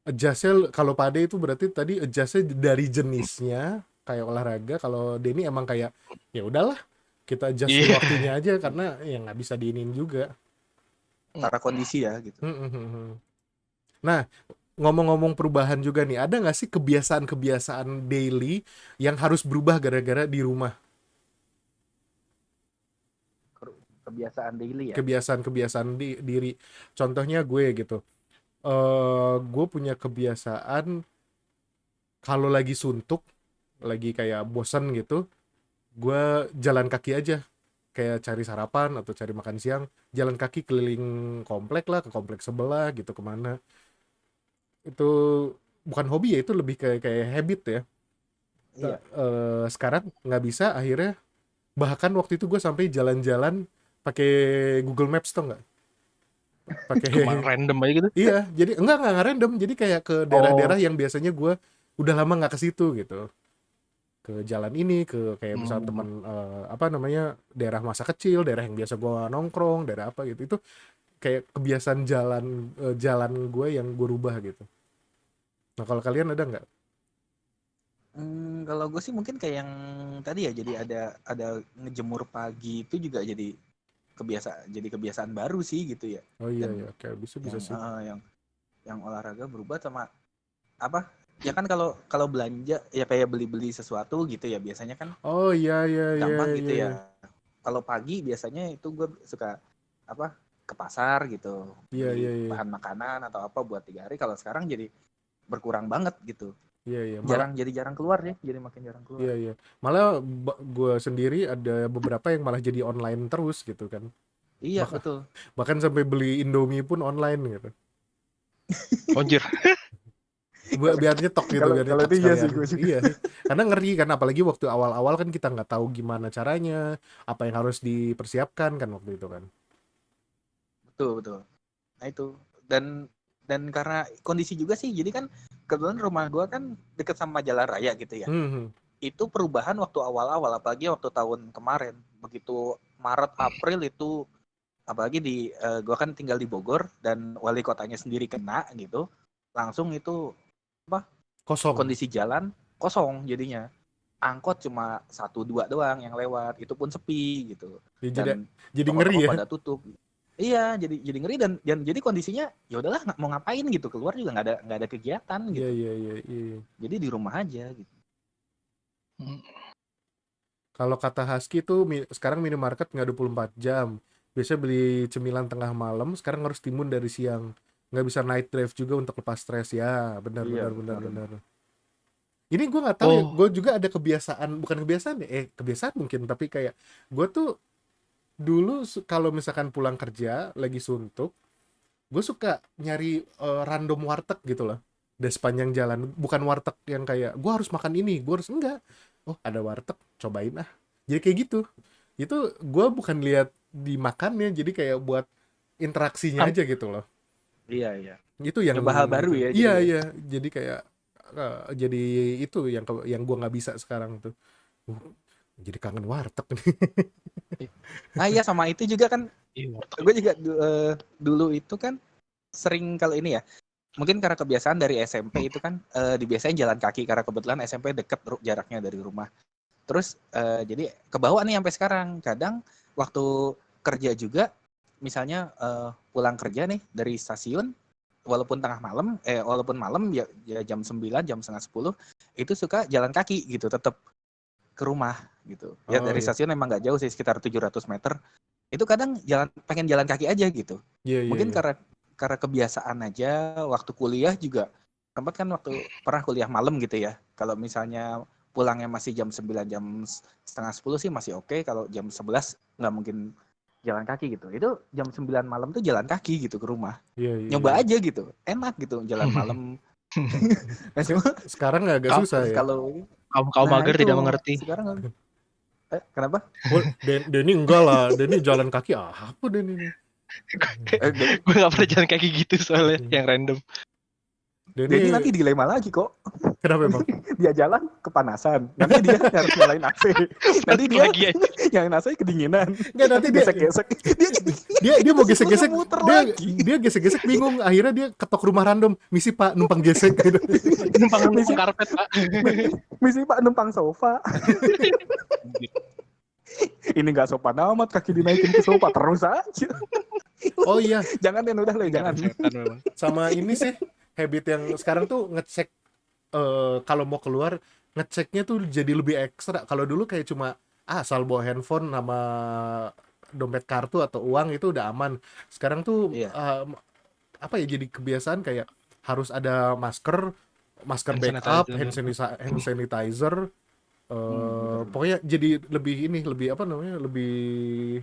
A: adjustnya kalau Pade itu berarti tadi adjustnya dari jenisnya kayak olahraga. Kalau Denny emang kayak ya udahlah kita adjust di
C: Iya.
A: waktunya aja karena ya nggak bisa diinin juga.
B: Secara kondisi ya gitu.
A: Nah, ngomong-ngomong perubahan juga nih, ada nggak sih kebiasaan-kebiasaan daily yang harus berubah gara-gara di rumah?
B: Kebiasaan daily ya.
A: Kebiasaan-kebiasaan diri. Contohnya gue gitu. Gue punya kebiasaan kalau lagi suntuk, lagi kayak bosan gitu, gue jalan kaki aja. Kayak cari sarapan atau cari makan siang, jalan kaki keliling komplek lah, ke komplek sebelah gitu kemana. Itu bukan hobi ya, itu lebih kayak habit ya.
B: Iya.
A: Sekarang nggak bisa akhirnya, bahkan waktu itu gue sampai jalan-jalan pakai Google Maps tuh nggak pakai
C: Cuma random aja gitu.
A: iya jadi enggak random, jadi kayak ke daerah-daerah
C: Oh.
A: yang biasanya gue udah lama nggak ke situ gitu, ke jalan ini, ke kayak misalnya
C: Hmm.
A: teman apa namanya, daerah masa kecil, daerah yang biasa gue nongkrong, daerah apa gitu. Itu kayak kebiasaan jalan gue yang gue rubah gitu. Nah kalau kalian ada nggak?
B: Kalau gue sih mungkin kayak yang tadi ya, jadi ada ngejemur pagi itu juga jadi kebiasaan baru sih gitu ya.
A: Oh iya
B: Dan
A: iya, kayak bisa
B: yang
A: sih.
B: yang olahraga berubah sama apa? Ya kan kalau belanja ya kayak beli-beli sesuatu gitu ya, biasanya kan
A: Oh iya iya iya
B: gampang gitu
A: iya iya
B: ya. Kalau pagi biasanya itu gue suka apa, ke pasar gitu,
A: iya
B: beli
A: iya iya
B: bahan makanan atau apa buat 3 hari. Kalau sekarang jadi berkurang banget gitu.
A: iya iya. Malah
B: Jarang keluar ya, jadi makin jarang keluar.
A: iya iya. Malah gue sendiri ada beberapa yang malah jadi online terus gitu kan.
B: Iya
A: Bahkan
B: betul.
A: bahkan sampai beli Indomie pun online gitu.
C: Anjir.
A: Biar nyetok gitu,
B: Kalau
A: biar
B: kalau
A: nyetok
B: itu iya sih
A: sekalian.
B: gue juga.
A: Iya. Karena ngeri kan, apalagi waktu awal-awal kan kita nggak tahu gimana caranya, apa yang harus dipersiapkan kan waktu itu kan.
B: Betul betul. Nah itu, dan karena kondisi juga sih, jadi kan kebetulan rumah gue kan deket sama jalan raya gitu ya.
A: Hmm.
B: Itu perubahan waktu awal-awal, apalagi waktu tahun kemarin, begitu Maret April itu, apalagi gue kan tinggal di Bogor dan wali kotanya sendiri kena gitu, langsung itu apa,
A: Kosong.
B: kondisi jalan kosong jadinya, angkot cuma 1-2 doang yang lewat, itu pun sepi gitu,
A: Jadi
B: dan
A: jadi ngeri
B: toko-toko
A: ya.
B: pada tutup. Iya, jadi ngeri, dan jadi kondisinya ya udahlah, mau ngapain gitu, keluar juga nggak ada kegiatan
A: Iya
B: gitu,
A: iya iya iya.
B: jadi di rumah aja gitu.
C: Hmm.
A: Kalau kata Husky tuh sekarang minimarket nggak 24 jam. Biasanya beli cemilan tengah malam, sekarang harus timun dari siang. Nggak bisa night drive juga untuk lepas stres. Ya, benar
B: Iya,
A: benar benar
B: benar.
A: benar. Ini gue nggak tahu ya,
C: Oh,
A: gue juga ada kebiasaan, bukan kebiasaan ya, kebiasaan mungkin, tapi kayak gue tuh dulu kalau misalkan pulang kerja lagi suntuk, gue suka nyari random warteg gitu loh, di sepanjang jalan. Bukan warteg yang kayak gue harus makan ini, gue harus enggak. Oh ada warteg, cobain ah. Jadi kayak gitu. Itu gue bukan lihat dimakannya, jadi kayak buat interaksinya
C: am-
A: aja gitu loh.
B: Iya, iya.
A: Itu yang
B: Nyoba hal baru
A: itu.
B: ya
A: Iya
B: jadi ya.
A: iya, jadi kayak jadi itu yang gue nggak bisa sekarang tuh. Uh, jadi kangen warteg nih.
B: Nah iya sama itu juga kan,
C: iya, warteg.
B: gue juga dulu itu kan sering kalau ini ya, mungkin karena kebiasaan dari SMP itu kan dibiasain jalan kaki karena kebetulan SMP deket jaraknya dari rumah. Terus jadi kebawa nih sampai sekarang. Kadang waktu kerja juga, misalnya pulang kerja nih dari stasiun, walaupun tengah malam, walaupun malam ya jam 9, jam setengah 10, itu suka jalan kaki gitu, tetap ke rumah gitu. Ya
A: Oh
B: dari
A: iya.
B: stasiun emang nggak jauh sih, sekitar 700 meter. Itu kadang pengen jalan kaki aja gitu.
A: Iya iya
B: Mungkin
A: iya.
B: karena kebiasaan aja. Waktu kuliah juga sempat kan, waktu pernah kuliah malam gitu ya. Kalau misalnya pulangnya masih jam 9, jam setengah 10 sih masih oke. Kalau jam 11 nggak mungkin jalan kaki gitu. Itu jam 9 malam tuh jalan kaki gitu ke rumah.
A: Iya iya iya.
B: Nyoba aja gitu. Enak gitu jalan malam. Nah, cuma
A: Sekarang agak
C: Kaum
A: susah ya.
B: kalau
C: kaum kaum
B: nah
C: mager
B: itu
C: tidak mengerti.
B: sekarang kenapa?
A: Oh, Denny enggak lah. Denny jalan kaki apa Denny ini?
C: Gue gak pernah jalan kaki gitu soalnya yang random.
B: Jadi nanti
A: Denny
B: dilema lagi kok.
A: kenapa emang?
B: Dia jalan kepanasan, nanti dia harus nyalain AC, nanti
C: Balik
B: dia
C: lagi aja.
B: nyalain AC kedinginan,
A: Enggak nanti dia
B: gesek-gesek,
A: dia mau gesek-gesek,
B: muter
A: dia
B: lagi.
A: dia gesek-gesek bingung, akhirnya dia ketok rumah random, misi Pak numpang gesek gitu.
C: Numpang
B: Misi-
C: karpet, Pak.
B: Misi Pak numpang sofa, ini nggak sopan amat, kaki dinaikin ke sofa terus aja.
A: Oh iya,
B: Jangan Den, udah lah, jangan.
C: Setan memang.
A: sama ini sih habit yang sekarang tuh ngecek kalau mau keluar, ngeceknya tuh jadi lebih ekstra. Kalau dulu kayak cuma asal bawa handphone sama dompet kartu atau uang itu udah aman. Sekarang tuh
B: Iya.
A: apa ya, jadi kebiasaan kayak harus ada masker
C: Hand
A: backup,
C: sanitizer.
A: hand sanitizer,
B: bener.
A: pokoknya jadi lebih ini, lebih apa namanya, lebih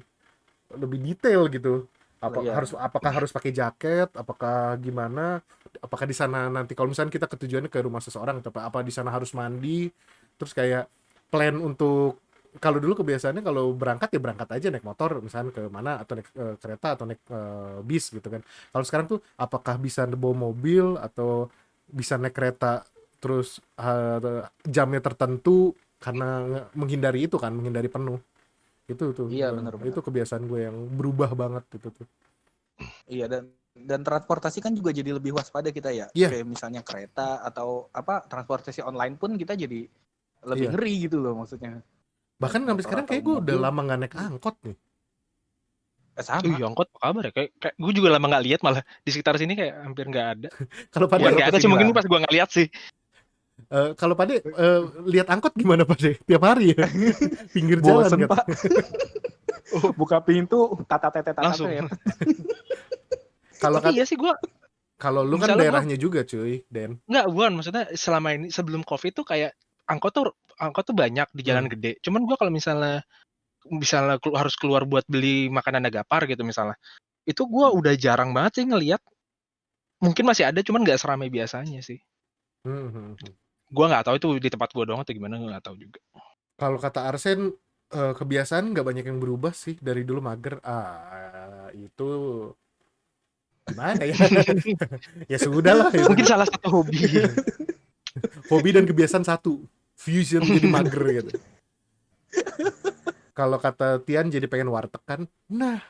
A: detail gitu.
B: Iya.
A: Apakah harus pakai jaket, apakah gimana, apakah di sana nanti kalau misalnya kita ketujuannya ke rumah seseorang, apa di sana harus mandi, terus kayak plan untuk, kalau dulu kebiasaannya kalau berangkat ya berangkat aja naik motor misalnya ke mana, atau naik kereta atau naik bis gitu kan. Kalau sekarang tuh apakah bisa bawa mobil atau bisa naik kereta, terus jamnya tertentu karena menghindari itu kan, menghindari penuh. Itu tuh
B: Iya, benar-benar.
A: itu kebiasaan gue yang berubah banget itu tuh.
B: Iya, dan transportasi kan juga jadi lebih waspada kita ya.
A: Iya.
B: Kayak misalnya kereta atau apa, transportasi online pun kita jadi lebih
A: Iya.
B: ngeri gitu loh maksudnya.
A: Bahkan
B: Naik
A: sampai
B: motor
A: sekarang
B: atau
A: kayak gue udah
B: mobil,
A: lama nggak naik angkot nih.
B: sama.
C: Iya, angkot apa kabar ya? Kayak gue juga lama gak lihat, malah di sekitar sini kayak hampir gak ada.
A: Kalau
C: Bukan
A: pada
C: gak ada,
B: kesini
C: cuma mungkin
B: lah.
C: pas gue gak lihat sih.
A: kalau pada lihat angkot gimana Pade? Tiap hari ya? Pinggir jalan
B: Bosen
A: kan?
B: Pak. Buka pintu, tata-tete.
C: Langsung.
A: Kalau
C: Tapi iya sih gue,
A: kalau lu kan
C: misalnya
A: daerahnya juga cuy, Den.
C: nggak, bukan, maksudnya selama ini sebelum COVID tuh kayak angkot tuh banyak di jalan gede. Cuman gue kalau misalnya harus keluar buat beli makanan Nagapar gitu misalnya, itu gue udah jarang banget sih ngelihat. Mungkin masih ada, cuman nggak seramai biasanya sih. Gue nggak tahu itu di tempat gue doang atau gimana, nggak tahu juga.
A: Kalau kata Arsen, kebiasaan nggak banyak yang berubah sih dari dulu mager. Itu gimana ya? Ya sudah lah. Itu.
C: Mungkin salah satu hobi.
A: Hobi dan kebiasaan satu, fusion jadi mager gitu. Kalau kata Tian jadi pengen warteg kan. Nah,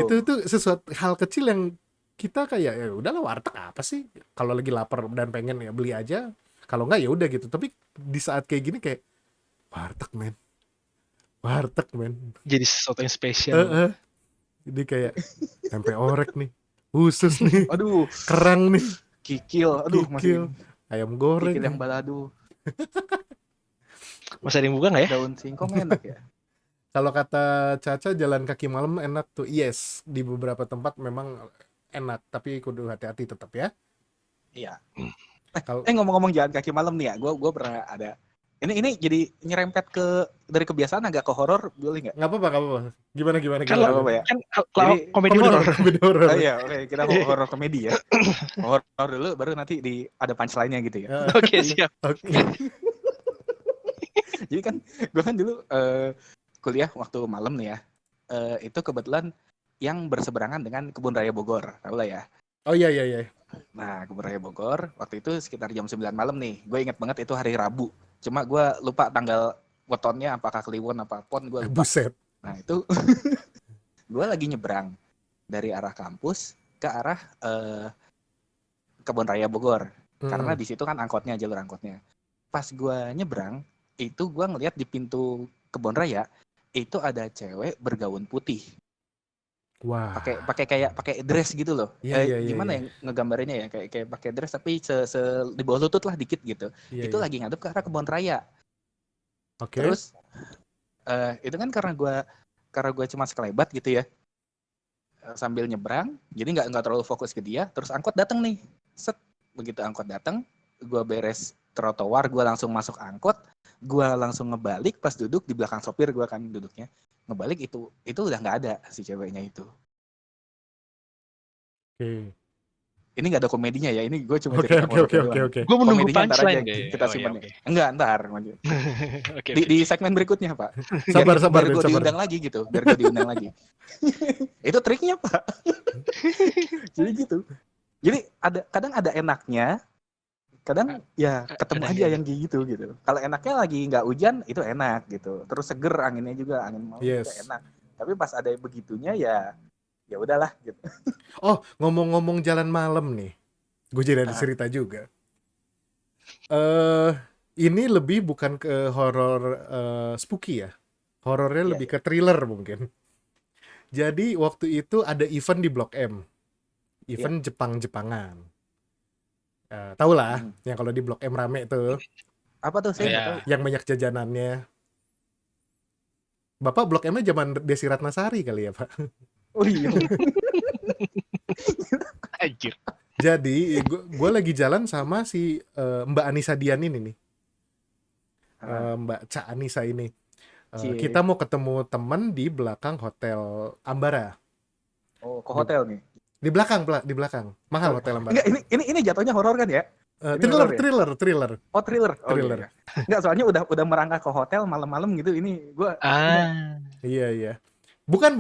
A: itu tuh sesuatu hal kecil yang kita kayak ya udahlah, warteg apa sih? Kalau lagi lapar dan pengen ya beli aja. Kalau enggak ya udah gitu. Tapi di saat kayak gini kayak warteg men.
C: Jadi sesuatu yang spesial.
A: Jadi kayak tempe orek nih, usus nih,
B: Aduh,
A: kerang nih,
B: kikil, aduh
A: kikil,
B: masih
A: ayam goreng.
B: kikil yang balado.
C: Masih ada yang buka nggak ya?
B: Daun singkong enak ya.
A: Kalau kata Caca jalan kaki malam enak tuh. Yes, di beberapa tempat memang enak, tapi kudu hati-hati tetap ya.
B: Iya.
A: Kalau
B: Ngomong-ngomong jalan kaki malam nih ya, gue pernah ada. Ini jadi nyerempet dari kebiasaan agak ke horor, boleh nggak?
A: nggak apa-apa, nggak apa-apa. Gimana gimana
C: Kan
B: Nggak
A: gimana?
B: apa-apa ya.
C: kan
B: Jadi-
C: komedi horor.
A: Komedi horor.
B: Oh iya, oke, kita horor komedi ya. Horor dulu, baru nanti ada punchline-nya gitu ya.
A: Ya,
C: Oke, siap.
A: oke.
B: Jadi kan gue kan dulu kuliah waktu malam nih ya. Itu kebetulan yang berseberangan dengan Kebun Raya Bogor, tahu lah ya.
A: Oh iya iya iya.
B: Nah, Kebun Raya Bogor waktu itu sekitar jam 9 malam nih. Gue inget banget itu hari Rabu. Cuma gue lupa tanggal wetonnya apakah Kliwon apa Pon, gue lupa.
A: Buset.
B: Nah, itu gue lagi nyebrang dari arah kampus ke arah Kebun Raya Bogor. Karena di situ kan angkotnya, jalur angkotnya. Pas gue nyebrang, itu gue ngeliat di pintu Kebun Raya itu ada cewek bergaun putih.
A: Wah.
B: pakai dress gitu loh.
A: Iya, iya, iya,
B: Gimana
A: iya.
B: yang ngegambarinnya ya, kayak pakai dress tapi di bawah lutut lah dikit gitu.
A: Iya,
B: Itu
A: iya.
B: lagi ngadep ke arah Kebun Raya.
A: Oke.
B: Terus itu kan karena gue cuma sekelebat gitu ya, sambil nyebrang, jadi nggak terlalu fokus ke dia. Terus angkot datang nih, set, begitu angkot datang, gue beres trotoar, gue langsung masuk angkot, gue langsung ngebalik, pas duduk di belakang sopir gue kan duduknya, ngebalik itu udah nggak ada si ceweknya itu.
A: Oke.
B: Ini nggak ada komedinya ya, ini gue cuma
A: Oke
B: cerita
A: oke
B: horor
A: oke
B: doang.
A: oke oke.
C: Gue menunggu
B: Komedinya ntar aja
C: punchline kayak.
B: kita simpan. Enggak, ntar.
C: Oke.
B: Di segmen berikutnya, Pak.
A: Sabar,
B: biar
A: sabar,
B: gue
A: sabar.
B: diundang lagi gitu. Biar gue diundang lagi. Itu triknya, Pak. Jadi gitu. Jadi kadang ada enaknya, kadang ya ketemu
C: ada
B: aja
C: yang-
B: yang kayak gitu. Kalau enaknya lagi nggak hujan, itu enak gitu. Terus seger anginnya juga, angin malam juga
A: Yes.
B: enak. Tapi pas ada begitunya ya udahlah gitu.
A: Oh, ngomong-ngomong jalan malam nih. Gue jadi ada cerita juga. Ini lebih bukan ke horor spooky ya. Horornya
B: Iya,
A: lebih ke thriller mungkin. Jadi waktu itu ada event di Blok M. Event Jepang-Jepangan. Tau lah, yang kalau di Blok M rame tuh,
B: Apa tuh saya nggak
C: Iya.
B: tahu.
A: yang banyak jajanannya. Bapak Blok M-nya zaman Desi Ratnasari kali ya, Pak?
B: Oh iya.
C: Anjir.
A: Jadi gue lagi jalan sama si Mbak Anissa Dian ini nih. Mbak Ca Anissa ini.
B: Cie.
A: Kita mau ketemu temen di belakang Hotel Ambara.
B: Oh, ke hotel nih.
A: Di belakang. Mahal Hotel Ambara.
B: Enggak, ini jatuhnya horor kan ya? ini horor ya?
A: Thriller.
B: Oh, thriller. Oh,
A: Thriller.
B: Iya. Enggak, soalnya udah merangkak ke hotel malam-malam gitu. Ini gua
A: Iya. Bukan.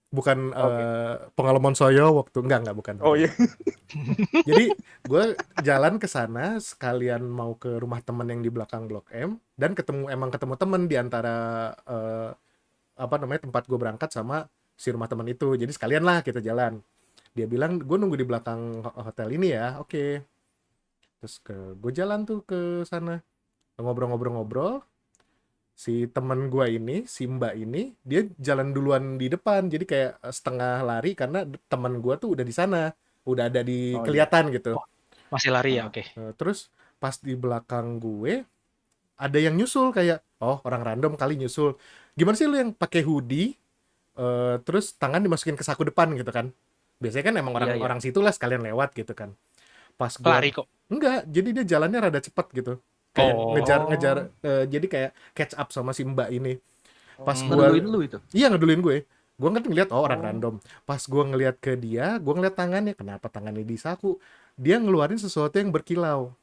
A: Bukan
B: Oke.
A: pengalaman saya waktu enggak bukan.
B: Oh iya.
A: Jadi gue jalan ke sana sekalian mau ke rumah temen yang di belakang Blok M dan ketemu temen di antara tempat gue berangkat sama si rumah temen itu. Jadi sekalian lah kita jalan. Dia bilang gue nunggu di belakang hotel ini ya. Oke. Terus gue jalan tuh ke sana ngobrol-ngobrol. Si temen gue ini, si Mbak ini, dia jalan duluan di depan, jadi kayak setengah lari karena temen gue tuh udah di sana, udah ada di
B: Oh,
A: kelihatan gitu.
C: masih lari ya, oke.
A: Terus pas di belakang gue ada yang nyusul kayak, oh orang random kali nyusul. Gimana sih lu yang pakai hoodie, terus tangan dimasukin ke saku depan gitu kan? Biasanya kan emang
B: Iya, iya.
A: orang situ lah sekalian lewat gitu kan. Pas gue
C: Lari kok.
A: enggak, jadi dia jalannya rada cepet gitu. Kayak
C: Oh.
A: ngejar jadi kayak catch up sama si Mbak ini. Pas
B: Oh,
A: gua
B: ngeduluin lu itu.
A: iya ngeduluin gue kan ngeliat orang
B: Oh.
A: random. Pas gue ngeliat ke dia, gue ngeliat tangannya, kenapa tangannya di saku, dia ngeluarin sesuatu yang berkilau.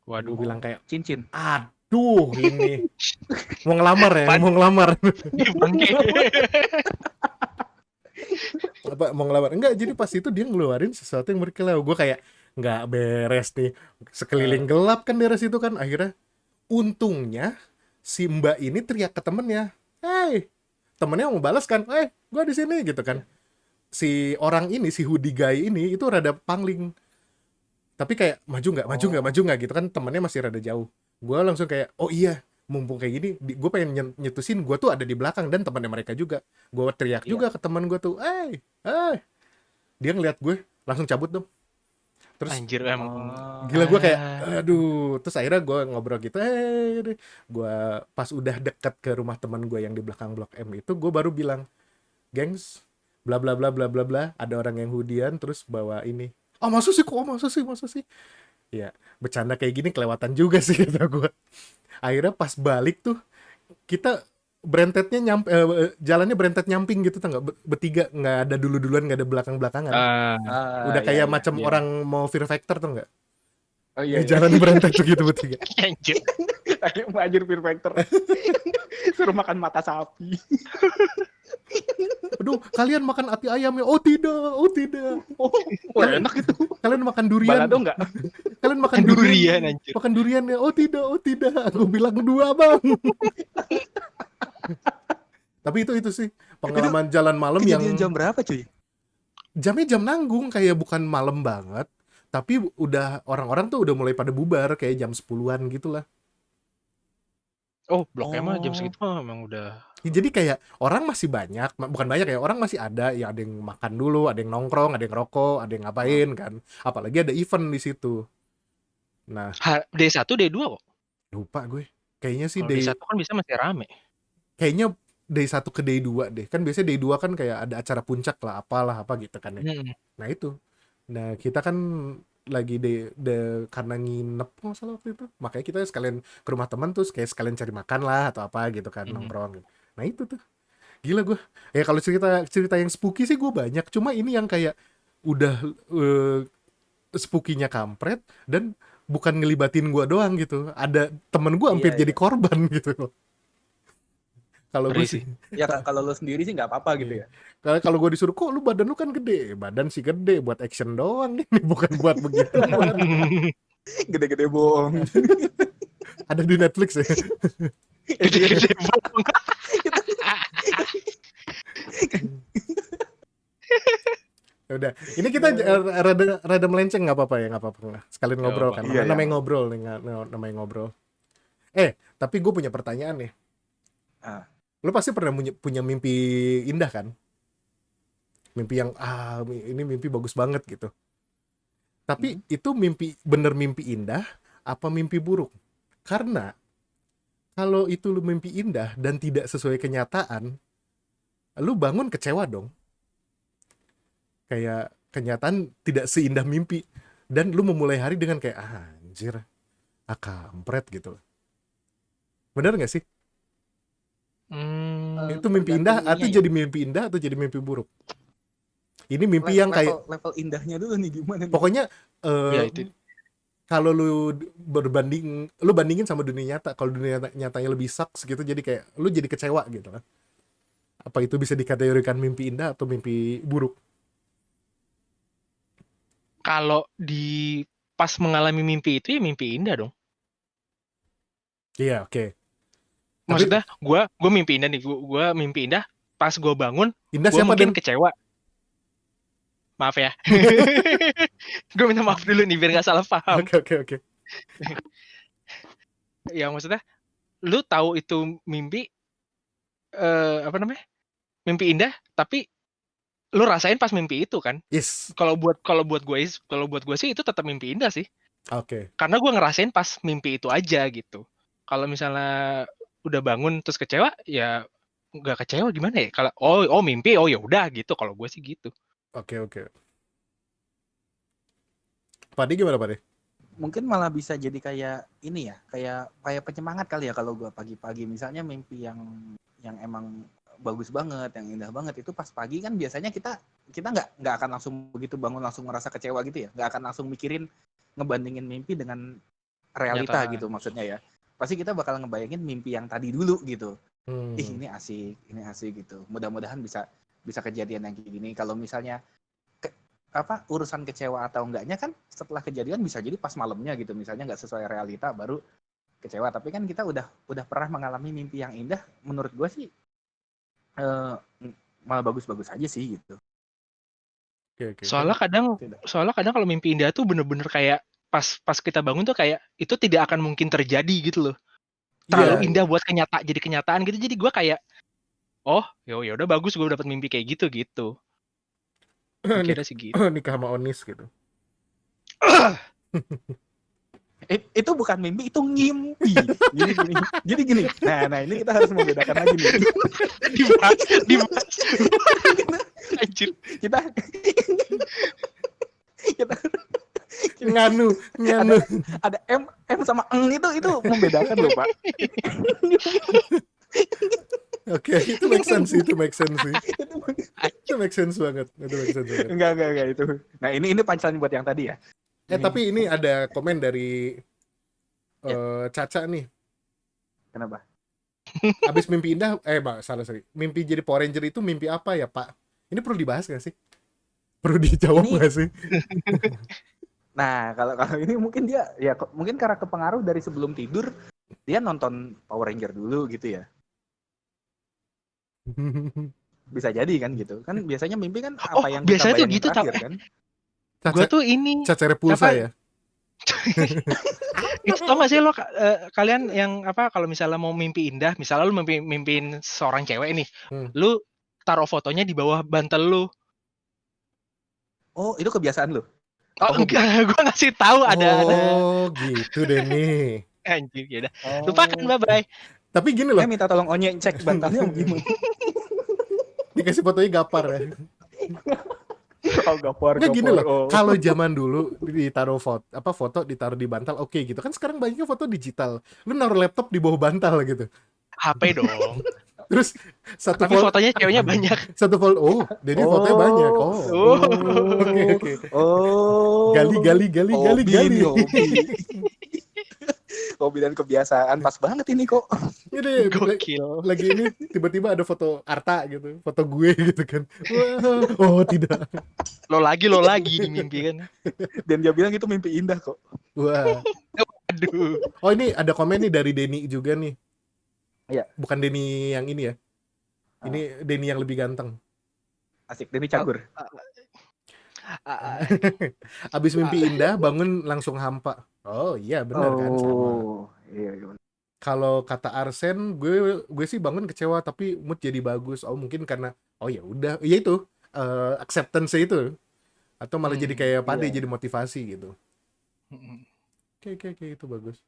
C: Waduh.
A: Gue bilang kayak,
B: Cincin.
A: aduh ini mau ngelamar ya, mau ngelamar.
C: Bangke.
A: Apa mau ngelamar? Enggak, jadi pas itu dia ngeluarin sesuatu yang berkilau. Gue kayak nggak beres nih, sekeliling gelap kan daerah situ kan. Akhirnya untungnya si Mbak ini teriak ke temennya, hey, temennya mau balas kan, gue di sini gitu kan. Si orang ini, si hoodie guy ini itu rada pangling, tapi kayak maju nggak gitu kan, temennya masih rada jauh. Gue langsung kayak, oh iya, mumpung kayak gini, gue pengen nyetusin gue tuh ada di belakang dan temannya mereka juga. Gue teriak juga ke teman gue tuh, dia ngeliat gue langsung cabut dong. Terus
C: Anjir emang.
B: Oh.
A: gila gue kayak
C: Ah.
A: aduh, terus akhirnya gue ngobrol gitu, gue pas udah deket ke rumah teman gue yang di belakang Blok M itu, gue baru bilang, gengs, bla bla bla bla bla bla, ada orang yang hoodiean terus bawa ini. Oh masa sih, kok masa sih, ya bercanda kayak gini kelewatan juga sih kata gue. Akhirnya pas balik tuh kita berentetnya jalannya berentet nyamping gitu, tau nggak, bertiga, nggak ada duluan, nggak ada belakang-belakangan,
C: Ah.
A: udah
B: Iya,
A: kayak
B: iya,
A: macam
B: iya.
A: orang mau Fear Factor, tau nggak,
B: Oh iya, iya.
A: jalannya berentet tuh gitu bertiga.
C: Anjir.
B: Kayak Majur Fear Factor. Suruh makan mata sapi.
A: Aduh, kalian makan ati ayam ya? Oh tidak, oh tidak.
B: Oh, wah, enak itu.
A: Kalian makan durian?
B: Balado nggak?
A: Kalian makan
C: Durian, anjir.
A: Makan durian ya? Oh tidak, oh tidak. Aku bilang 2 bang. Tapi itu sih pengalaman jalan malam yang
B: Kejadian jam berapa cuy?
A: jamnya jam nanggung, kayak bukan malam banget, tapi udah orang-orang tuh udah mulai pada bubar kayak jam 10-an gitu lah.
C: Oh, Blok M mah jam
B: Oh.
C: segitu mah emang udah.
A: Ya, jadi kayak orang masih banyak, bukan banyak ya, orang masih ada, ya ada yang makan dulu, ada yang nongkrong, ada yang rokok, ada yang ngapain kan. Apalagi ada event di situ. Nah,
C: D1, D2 kok.
A: lupa gue. Kayaknya sih
C: Kalau D1 kan bisa masih rame.
A: kayaknya day 1 ke day 2 deh. Kan biasanya day 2 kan kayak ada acara puncak lah, apalah apa gitu kan ya.
C: Mm.
A: Nah itu. Nah kita kan lagi karena nginep nggak salah waktu itu. Makanya kita sekalian ke rumah teman tuh kayak sekalian cari makan lah atau apa gitu kan, nongkrong gitu. Nah itu tuh. Gila gue. Ya kalau cerita yang spooky sih gue banyak. Cuma ini yang kayak udah spooky-nya kampret dan bukan ngelibatin gue doang gitu. Ada temen gue hampir
B: Iya,
A: jadi korban gitu. Kalau gue
C: Ngeri
A: sih,
C: sih.
B: Ya kalau lo sendiri sih nggak apa-apa gitu ya.
A: kalau gue disuruh, kok lu badan lu kan gede, badan sih gede buat action doang ini, bukan buat begitu.
B: Gede-gede bohong.
A: Ada di Netflix ya.
C: Gede-gede bohong.
A: Ya udah, ini kita rada melenceng, nggak apa-apa ya, nggak apa-apa. Sekalian
C: Nggak
A: ngobrol
C: apa-apa.
A: kan,
B: Iya,
A: namanya
B: iya.
A: ngobrol nih, namanya ngobrol. Tapi gue punya pertanyaan nih.
B: Ah.
A: Lu pasti pernah punya mimpi indah kan? Mimpi yang ini mimpi bagus banget gitu. Tapi itu bener mimpi indah apa mimpi buruk? Karena kalau itu lu mimpi indah dan tidak sesuai kenyataan, lu bangun kecewa dong. Kayak kenyataan tidak seindah mimpi, dan lu memulai hari dengan kayak anjir, kampret gitu. Bener gak sih? Itu mimpi indah atau jadi mimpi indah atau jadi mimpi buruk? Ini mimpi yang kayak
B: level indahnya dulu nih gimana nih?
A: pokoknya
C: Ya, itu.
A: kalau lu bandingin sama dunia nyata, kalau dunia nyatanya lebih sucks gitu, jadi kayak lu jadi kecewa gitu kan. Apa itu bisa dikategorikan mimpi indah atau mimpi buruk?
C: Kalau pas mengalami mimpi itu ya mimpi indah dong.
A: Iya, oke. Tapi
C: Maksudnya gue mimpi indah nih, gue mimpi indah, pas gue bangun
A: indah
C: gue
A: siapa
C: mungkin
A: dan
C: kecewa. Maaf ya. Gue minta maaf dulu nih biar gak salah paham.
A: Oke.
C: Ya maksudnya lu tahu itu mimpi mimpi indah, tapi lu rasain pas mimpi itu kan.
A: Yes.
C: Kalau buat gue sih itu tetap mimpi indah sih.
A: Oke.
C: Karena gue ngerasain pas mimpi itu aja gitu. Kalau misalnya udah bangun terus kecewa, ya nggak kecewa gimana ya? Kalau mimpi, ya udah gitu. Kalau gue sih gitu.
A: Oke. Padi gimana, Padi?
B: Mungkin malah bisa jadi kayak ini ya, kayak penyemangat kali ya kalau gua pagi-pagi misalnya mimpi yang emang bagus banget, yang indah banget, itu pas pagi kan biasanya kita nggak akan langsung begitu bangun langsung merasa kecewa gitu ya, nggak akan langsung mikirin ngebandingin mimpi dengan realita
C: Nyata.
B: gitu maksudnya ya. Pasti kita bakal ngebayangin mimpi yang tadi dulu gitu. Ini asik gitu. Mudah-mudahan bisa kejadian yang kayak gini. Kalau misalnya urusan kecewa atau enggaknya kan setelah kejadian bisa jadi pas malamnya gitu, misalnya nggak sesuai realita baru kecewa. Tapi kan kita udah pernah mengalami mimpi yang indah, menurut gue sih malah bagus-bagus aja sih gitu.
A: Oke.
C: Soalnya kadang kalau mimpi indah tuh bener-bener kayak pas kita bangun tuh kayak itu tidak akan mungkin terjadi gitu loh. Terlalu indah buat jadi kenyataan gitu. Jadi gue kayak ya udah bagus gue dapat mimpi kayak gitu. Kira sih gitu.
A: Nikah sama Onis gitu.
B: Itu bukan mimpi, itu ngimpi. Jadi gini. Nah ini kita harus membedakan lagi nih.
C: Dibahas. Anjir.
B: Kita kita
A: Nganu.
B: ada M sama eng itu membedakan loh, Pak.
A: Oke, itu make sense sih. Itu make sense banget.
B: Enggak itu. Nah, ini punchline buat yang tadi ya.
A: Tapi ini ada komen dari Caca nih.
B: Kenapa?
A: Abis mimpi indah, sorry. Mimpi jadi Power Ranger itu mimpi apa ya, Pak? Ini perlu dibahas gak sih? Perlu dijawab
B: Ini-
A: gak sih?
B: Nah, kalau ini mungkin dia ya mungkin karena kepengaruh dari sebelum tidur dia nonton Power Ranger dulu gitu ya. Bisa jadi kan gitu. Kan biasanya mimpi kan apa yang kita
C: biasanya tuh
B: bayangin
C: gitu,
B: terakhir kan.
C: Gue tuh ini
A: Caca repulsa
C: apa?
A: ya?
C: itu tau gak sih lo kalian yang apa kalau misalnya mau mimpi indah, misalnya lu mimpiin seorang cewek nih, lu taruh fotonya di bawah bantal lu.
B: Oh, itu kebiasaan lu.
C: Oh enggak, gue ngasih tahu ada.
A: Oh, gitu deh nih.
C: Anjir, ya udah. Lupakan, bye-bye.
A: Tapi gini loh,
B: Minta tolong Onye cek bantalnya gimana.
A: dikasih fotonya gapar ya.
B: Oh, gapor.
A: Nggak gini loh, kalau zaman dulu ditaruh foto ditaruh di bantal, oke gitu kan. Sekarang banyaknya foto digital, lu naruh laptop di bawah bantal gitu.
C: HP dong.
A: Terus
C: Tapi fotonya ceweknya banyak.
A: Jadi fotonya banyak. Oke.
B: Oh.
A: Gali.
B: Hobi dan kebiasaan pas banget ini kok.
A: Ini
C: Gokil.
A: lagi ini tiba-tiba ada foto Arta gitu, foto gue gitu kan. Wah, tidak.
C: Lo lagi di mimpi kan.
B: Dan dia bilang itu mimpi indah kok.
A: Wah.
C: Aduh.
A: Oh, ini ada komen nih dari Denny juga nih.
B: Iya.
A: Bukan Denny yang ini ya. Ini Denny yang lebih ganteng.
B: Asik, Denny Cagur.
A: Abis mimpi indah bangun langsung hampa. Oh iya benar kan, sama.
B: Iya.
A: Kalau kata Arsen, gue sih bangun kecewa tapi mood jadi bagus. Oh mungkin karena ya udah, ya itu acceptance itu, atau malah jadi kayak Pade jadi motivasi gitu. Oke, itu bagus.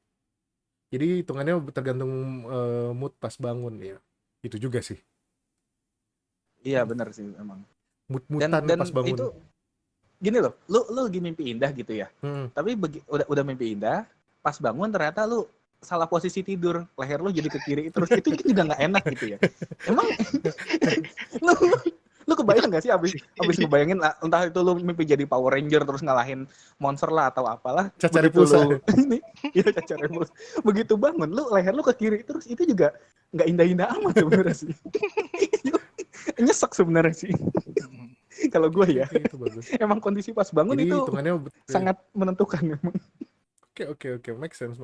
A: Jadi hitungannya tergantung mood pas bangun ya. Itu juga sih.
B: Iya benar sih emang.
A: Mood-moodan
B: Dan
A: pas bangun.
B: itu gini loh, lu lagi mimpi indah gitu ya. Tapi udah mimpi indah, pas bangun ternyata lu salah posisi tidur, leher lu jadi ke kiri terus, itu juga nggak enak gitu ya. Emang lu kebayang nggak sih abis ngebayangin entah itu lu mimpi jadi Power Ranger terus ngalahin monster lah atau apalah.
A: Caca repulsa.
B: Iya, Caca repulsa. Begitu bangun lu leher lu ke kiri terus, itu juga nggak indah-indah amat sebenarnya sih. Nyesek sebenarnya sih. Kalau gue ya,
A: itu bagus.
B: Emang kondisi pas bangun
A: jadi
B: itu sangat menentukan memang.
A: Oke, make sense.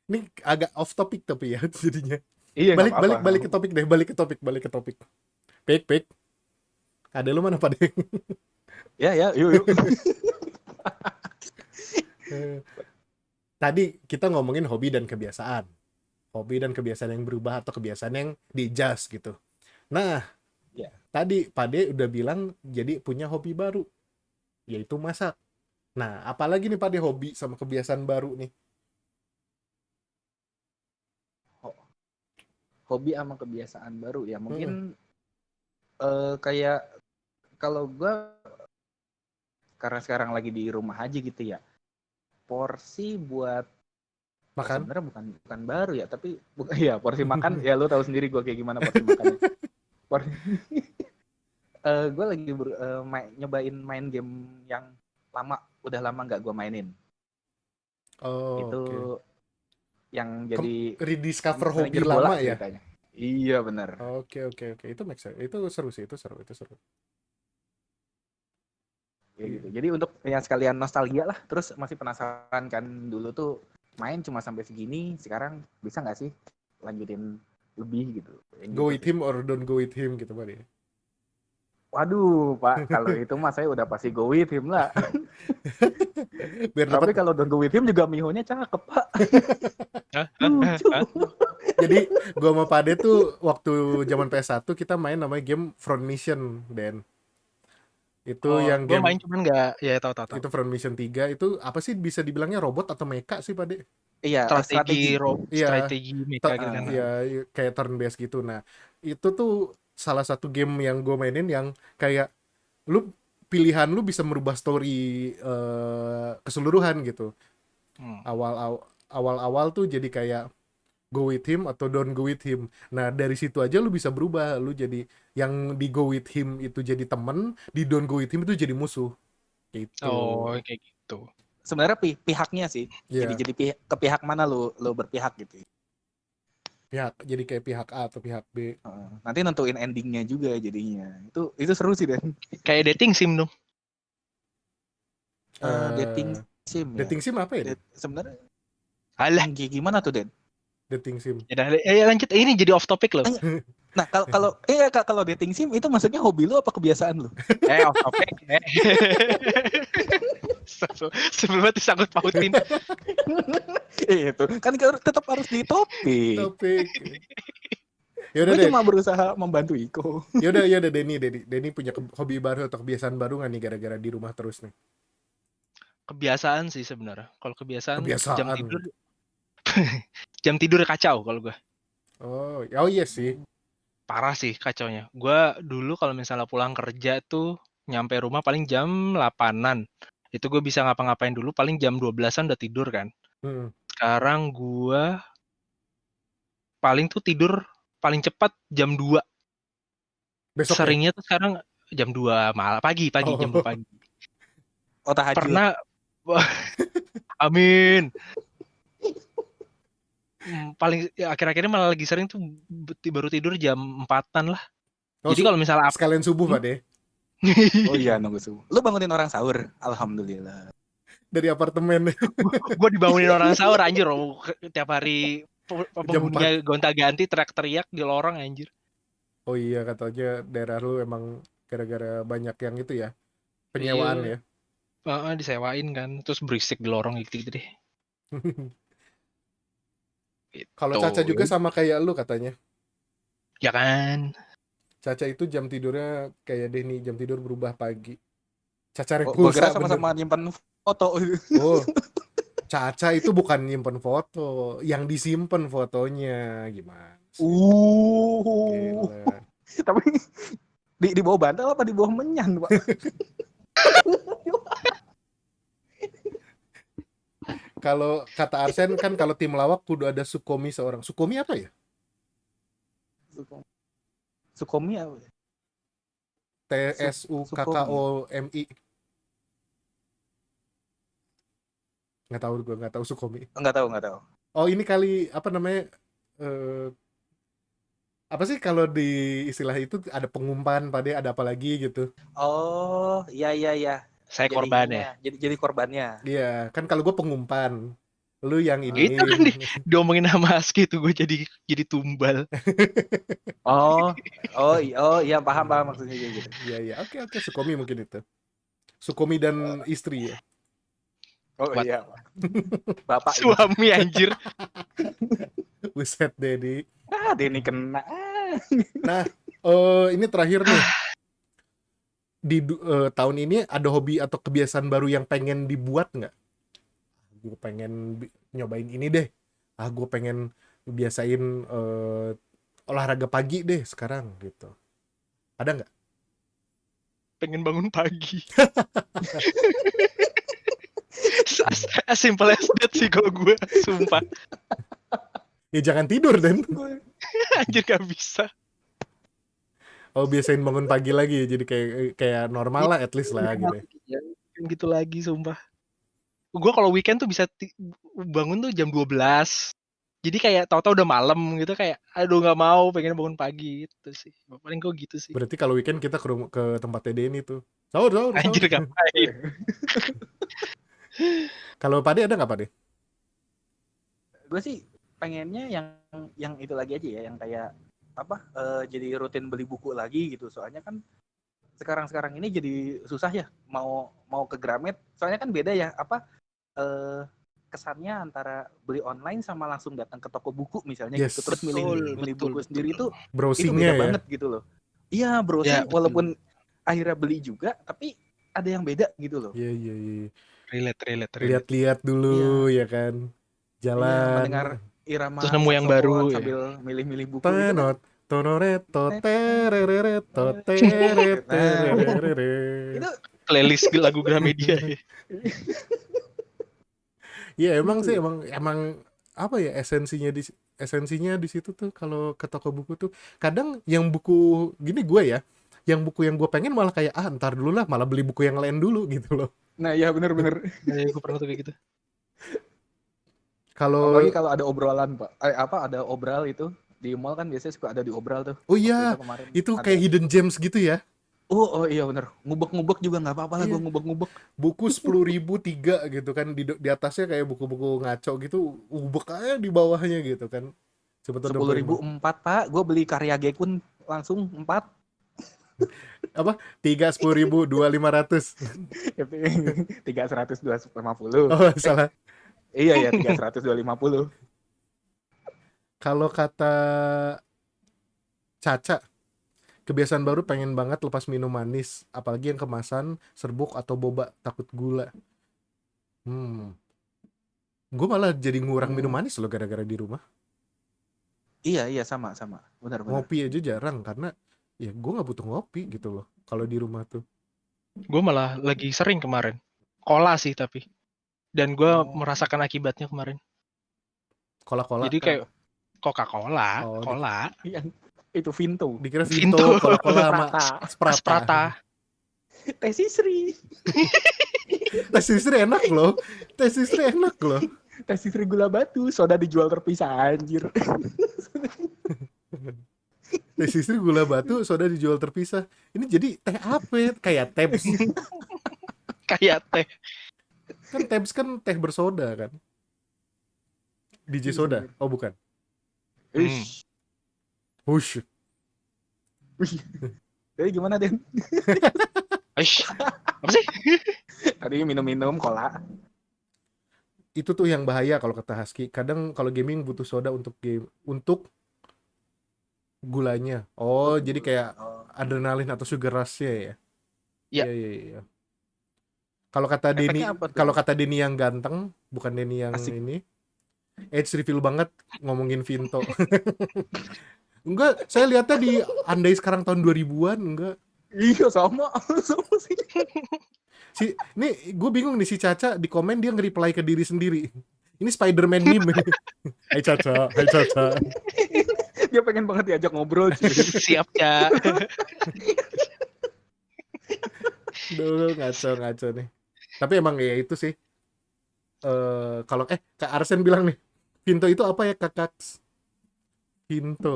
A: Ini agak off topic tapi ya jadinya.
B: Iya,
A: balik ke topik deh, balik ke topik. Pik. Ada lu mana Pak deh?
B: Ya, yuk.
A: Tadi kita ngomongin hobi dan kebiasaan. Hobi dan kebiasaan yang berubah atau kebiasaan yang di-adjust gitu. Nah, tadi Pak De udah bilang jadi punya hobi baru, yaitu masak. Nah, apalagi nih Pak De hobi sama kebiasaan baru nih?
B: Hobi sama kebiasaan baru ya mungkin kayak kalau gue karena sekarang lagi di rumah aja gitu ya, porsi buat
A: makan
B: sebenarnya bukan baru ya, tapi porsi makan ya lu tahu sendiri gue kayak gimana porsi makannya. Gue lagi nyobain main game yang udah lama nggak gue mainin. Itu yang jadi
A: rediscover hobi lama ya.
B: Ceritanya. Iya benar.
A: Oke. Itu make sense. Itu seru sih, itu seru.
B: Ya, gitu. Jadi untuk yang sekalian nostalgia lah, terus masih penasaran kan dulu tuh main cuma sampai segini, sekarang bisa nggak sih lanjutin lebih gitu?
A: Go with him or don't go with him gitu Pak ya.
B: Waduh Pak, kalau itu mah saya udah pasti go with him lah. Tapi kalau don't go with him juga Miho-nya cakep Pak.
A: Jadi gua sama Pak De tuh waktu zaman PS1 kita main namanya game Front Mission, Dan. Itu
C: Oh,
A: yang
C: gue main
A: game
C: cuman nggak, ya tahu tahu tahu.
A: itu Front Mission 3 itu apa sih bisa dibilangnya robot atau mecha sih, Pade?
B: Iya, strategi.
A: Iya,
C: Strategi mecha gitu kan.
A: ya kayak turn based gitu. Nah, itu tuh salah satu game yang gue mainin yang kayak lu pilihan lu bisa merubah story keseluruhan gitu.
C: Hmm.
A: Awal-awal tuh jadi kayak go with him atau don't go with him. Nah, dari situ aja lu bisa berubah. Lu jadi yang di go with him itu jadi temen, di don't go with him itu jadi musuh. Gitu.
C: Oh, kayak gitu.
B: Sebenarnya pihaknya sih.
A: Iya,
B: Jadi ke pihak mana lu berpihak gitu.
A: jadi kayak pihak A atau pihak B.
B: Nanti nentuin endingnya juga jadinya. Itu seru sih Dan.
C: Kayak dating sim dong.
B: Dating sim ya.
A: Dating sim apa ya? Den?
B: Sebenarnya
C: Alah,
B: gimana tuh Den?
A: Dating sim.
C: ya lanjut. Ini jadi off topic loh.
B: Nah kalau dating sim itu maksudnya hobi lu apa kebiasaan lu?
C: Off topic. Sebelum disangkut pautin.
B: Itu kan tetap harus di topik.
A: Topik. Yaudah
B: Gue
A: deh.
B: cuma berusaha membantu Iko.
A: Yaudah Denny punya hobi baru atau kebiasaan baru nggak nih gara-gara di rumah terus nih?
C: Kebiasaan sih sebenarnya. Kalau kebiasaan jam
A: Kebiasaan.
C: tidur jam tidur kacau kalau gue.
A: Oh iya sih.
C: Parah sih kacaunya. Gue dulu kalau misalnya pulang kerja tuh nyampe rumah paling jam 8-an. Itu gue bisa ngapa-ngapain dulu paling jam 12-an udah tidur kan.
A: Hmm.
C: Sekarang gue paling tuh tidur paling cepat jam 2.
A: Besok ya?
C: Seringnya tuh sekarang jam 2 malam pagi jam 2 pagi.
B: Oh, tahajud.
C: Pernah amin. Paling akhir-akhirnya malah lagi sering tuh baru tidur jam 4-an lah. Jadi kalau misalnya
A: sekalian subuh Pak deh.
B: Oh iya, nunggu subuh. Lu bangunin orang sahur. Alhamdulillah.
A: Dari apartemen.
C: Gue dibangunin orang sahur anjir. Tiap hari penghuninya gonta-ganti teriak-teriak di lorong anjir.
A: Oh iya, katanya daerah lu emang gara-gara banyak yang itu ya. Penyewaan ya.
C: Disewain kan. Terus berisik di lorong gitu deh. Gitu.
A: Kalau Caca juga sama kayak lu katanya.
C: Ya kan.
A: Caca itu jam tidurnya kayak Denny, jam tidur berubah pagi. Caca
B: Gue
A: repulsa
B: kira sama-sama nyimpan foto.
A: Oh, Caca itu bukan nyimpen foto, yang disimpan fotonya gimana sih? Gila.
B: Tapi di bawah bantal apa di bawah menyan, Pak?
A: Kalau kata Arsen kan kalau tim lawak kudu ada Sukomi seorang. Sukomi apa ya?
B: Sukomi apa?
A: TSUKKOMI. Nggak tahu Sukomi.
B: Nggak tahu.
A: Oh, ini kali apa namanya? Apa sih kalau di istilah itu ada pengumpan pada ada apa lagi gitu.
B: Oh, iya.
C: Saya korbannya.
B: Jadi korbannya.
A: Iya, kan kalau gue pengumpan. Lu yang ini.
C: Itu kan diomongin sama Aski itu gue jadi tumbal.
B: Oh iya paham maksudnya gitu.
A: Iya. Oke, Sukomi mungkin itu. Sukomi dan istri ya.
B: Oh iya. Bapak
C: suami anjir.
A: Buset Dedi.
B: Denny kena.
A: Nah, ini terakhir nih. Di tahun ini ada hobi atau kebiasaan baru yang pengen dibuat nggak? Gue pengen nyobain ini deh. Gue pengen biasain olahraga pagi deh sekarang gitu. Ada nggak?
C: Pengen bangun pagi. As simple as that sih kalau gue, sumpah.
A: Ya jangan tidur Den.
C: Anjir gak bisa.
A: Oh, biasain bangun pagi lagi, jadi kayak normal lah, at least lah gitu.
C: Ya, gitu lagi, sumpah. Gue kalau weekend tuh bisa bangun tuh jam 12. Jadi kayak tahu-tahu udah malam gitu, kayak aduh nggak mau, pengen bangun pagi gitu sih. Paling gue gitu sih.
A: Berarti kalau weekend kita ke tempat Denny tuh. Sahur.
C: Anjir ngapain?
A: Kalau Pade ada nggak Pade?
B: Gue sih pengennya yang itu lagi aja ya, yang kayak apa? Jadi rutin beli buku lagi gitu. Soalnya kan sekarang ini jadi susah ya mau ke Gramet. Soalnya kan beda ya kesannya antara beli online sama langsung datang ke toko buku misalnya gitu. Terus milih buku sendiri itu
A: browsingnya
B: beda
A: ya.
B: banget gitu loh. Iya, browsing ya, walaupun akhirnya beli juga, tapi ada yang beda gitu loh.
A: Iya, iya, iya.
C: Relate.
A: Lihat-lihat dulu ya kan.
B: Iya, mendengar
A: Jalan.
B: irama
C: Terus nemu yang
B: saksofon
C: baru ya.
B: sambil milih-milih buku itu kan.
A: Tenot, tonoreto,
B: Net,
A: tererereto,
B: nah,
A: teretererere.
B: itu
C: Playlist lagu Gramedia ya.
A: Iya emang
B: gitu
A: sih
B: loh.
A: emang apa ya esensinya di situ tuh kalau ke toko buku tuh kadang yang buku gini gue ya yang buku yang gue pengen malah kayak ntar dulu lah malah beli buku yang lain dulu gitu loh.
B: Nah, iya bener-bener.
C: Gue pernah tuh kayak gitu.
B: Apalagi
A: Kalau
B: kalau ada obrolan, Pak. Ada obral itu di mall kan biasanya suka ada di obral tuh.
A: oh
B: Waktu itu
A: iya
B: kemarin
A: itu kayak
B: ada.
A: hidden gems gitu ya.
B: Oh iya bener. Ngubek-ngubek juga nggak apa-apa lah
A: Iya
B: gue ngubek-ngubek.
A: buku 10.000 tiga gitu kan di atasnya kayak buku-buku ngaco gitu ubek aja di bawahnya gitu kan sebetulnya
B: 10.000 4, Pak. Gue beli karya Gekun langsung 4.
A: apa 3 10.000 2 500
B: 300 250.
A: oh salah.
B: Iya ya 300 250.
A: Kalau kata Caca kebiasaan baru pengen banget lepas minum manis apalagi yang kemasan serbuk atau boba takut gula. Gue malah jadi ngurang minum
B: Hmm,
A: manis loh gara-gara di rumah.
B: iya sama. Benar-benar.
A: Ngopi aja jarang karena ya gue nggak butuh ngopi gitu loh kalau di rumah tuh.
C: Gue malah lagi sering kemarin. Cola sih tapi. Dan gue
B: Oh,
C: merasakan akibatnya kemarin.
A: Cola-cola.
C: Jadi kayak
B: kenapa?
C: Coca-Cola,
A: Oh,
C: cola,
B: Yang itu Vinto,
A: dikira
C: Vinto,
A: Vinto, cola-cola sama
B: Sprata,
A: Sprata.
C: Sprata.
B: Teh Sisri.
A: Tes istri enak loh. Tes istri enak loh.
B: Teh Sisri gula batu, soda dijual terpisah anjir.
A: Tes istri gula batu, soda dijual terpisah. Ini jadi teh apa? Kayak Tabs.
C: Kayak teh.
A: Kan Tabs kan teh bersoda kan. DJ soda. Oh bukan.
B: Ish.
A: Hush.
B: Wih. Jadi gimana Den?
C: Aish, apa sih?
B: Tadi minum-minum cola.
A: Itu tuh yang bahaya kalau kata Husky. Kadang kalau gaming butuh soda untuk gulanya. Oh, jadi kayak
B: Oh.
A: adrenalin atau sugar rush-nya ya.
C: Ya.
A: Iya. Kalau kata Denny,
B: Efeknya apa tuh?
A: kalau kata Denny yang ganteng, bukan Denny yang
B: Asik.
A: ini. Age reveal banget ngomongin Vinto. Enggak, saya lihatnya di Andai sekarang tahun 2000-an, enggak.
B: Iya sama sih.
A: Nih gue bingung nih si Caca di komen dia nge-reply ke diri sendiri. Ini Spider-Man meme. Hai Caca.
B: Dia pengen banget diajak ngobrol cuy.
C: Siap, Cak.
A: Duh, ngaco nih. Tapi emang ya itu sih. Kalau Kak Arsen bilang nih, Vinto itu apa ya Kakak? Vinto.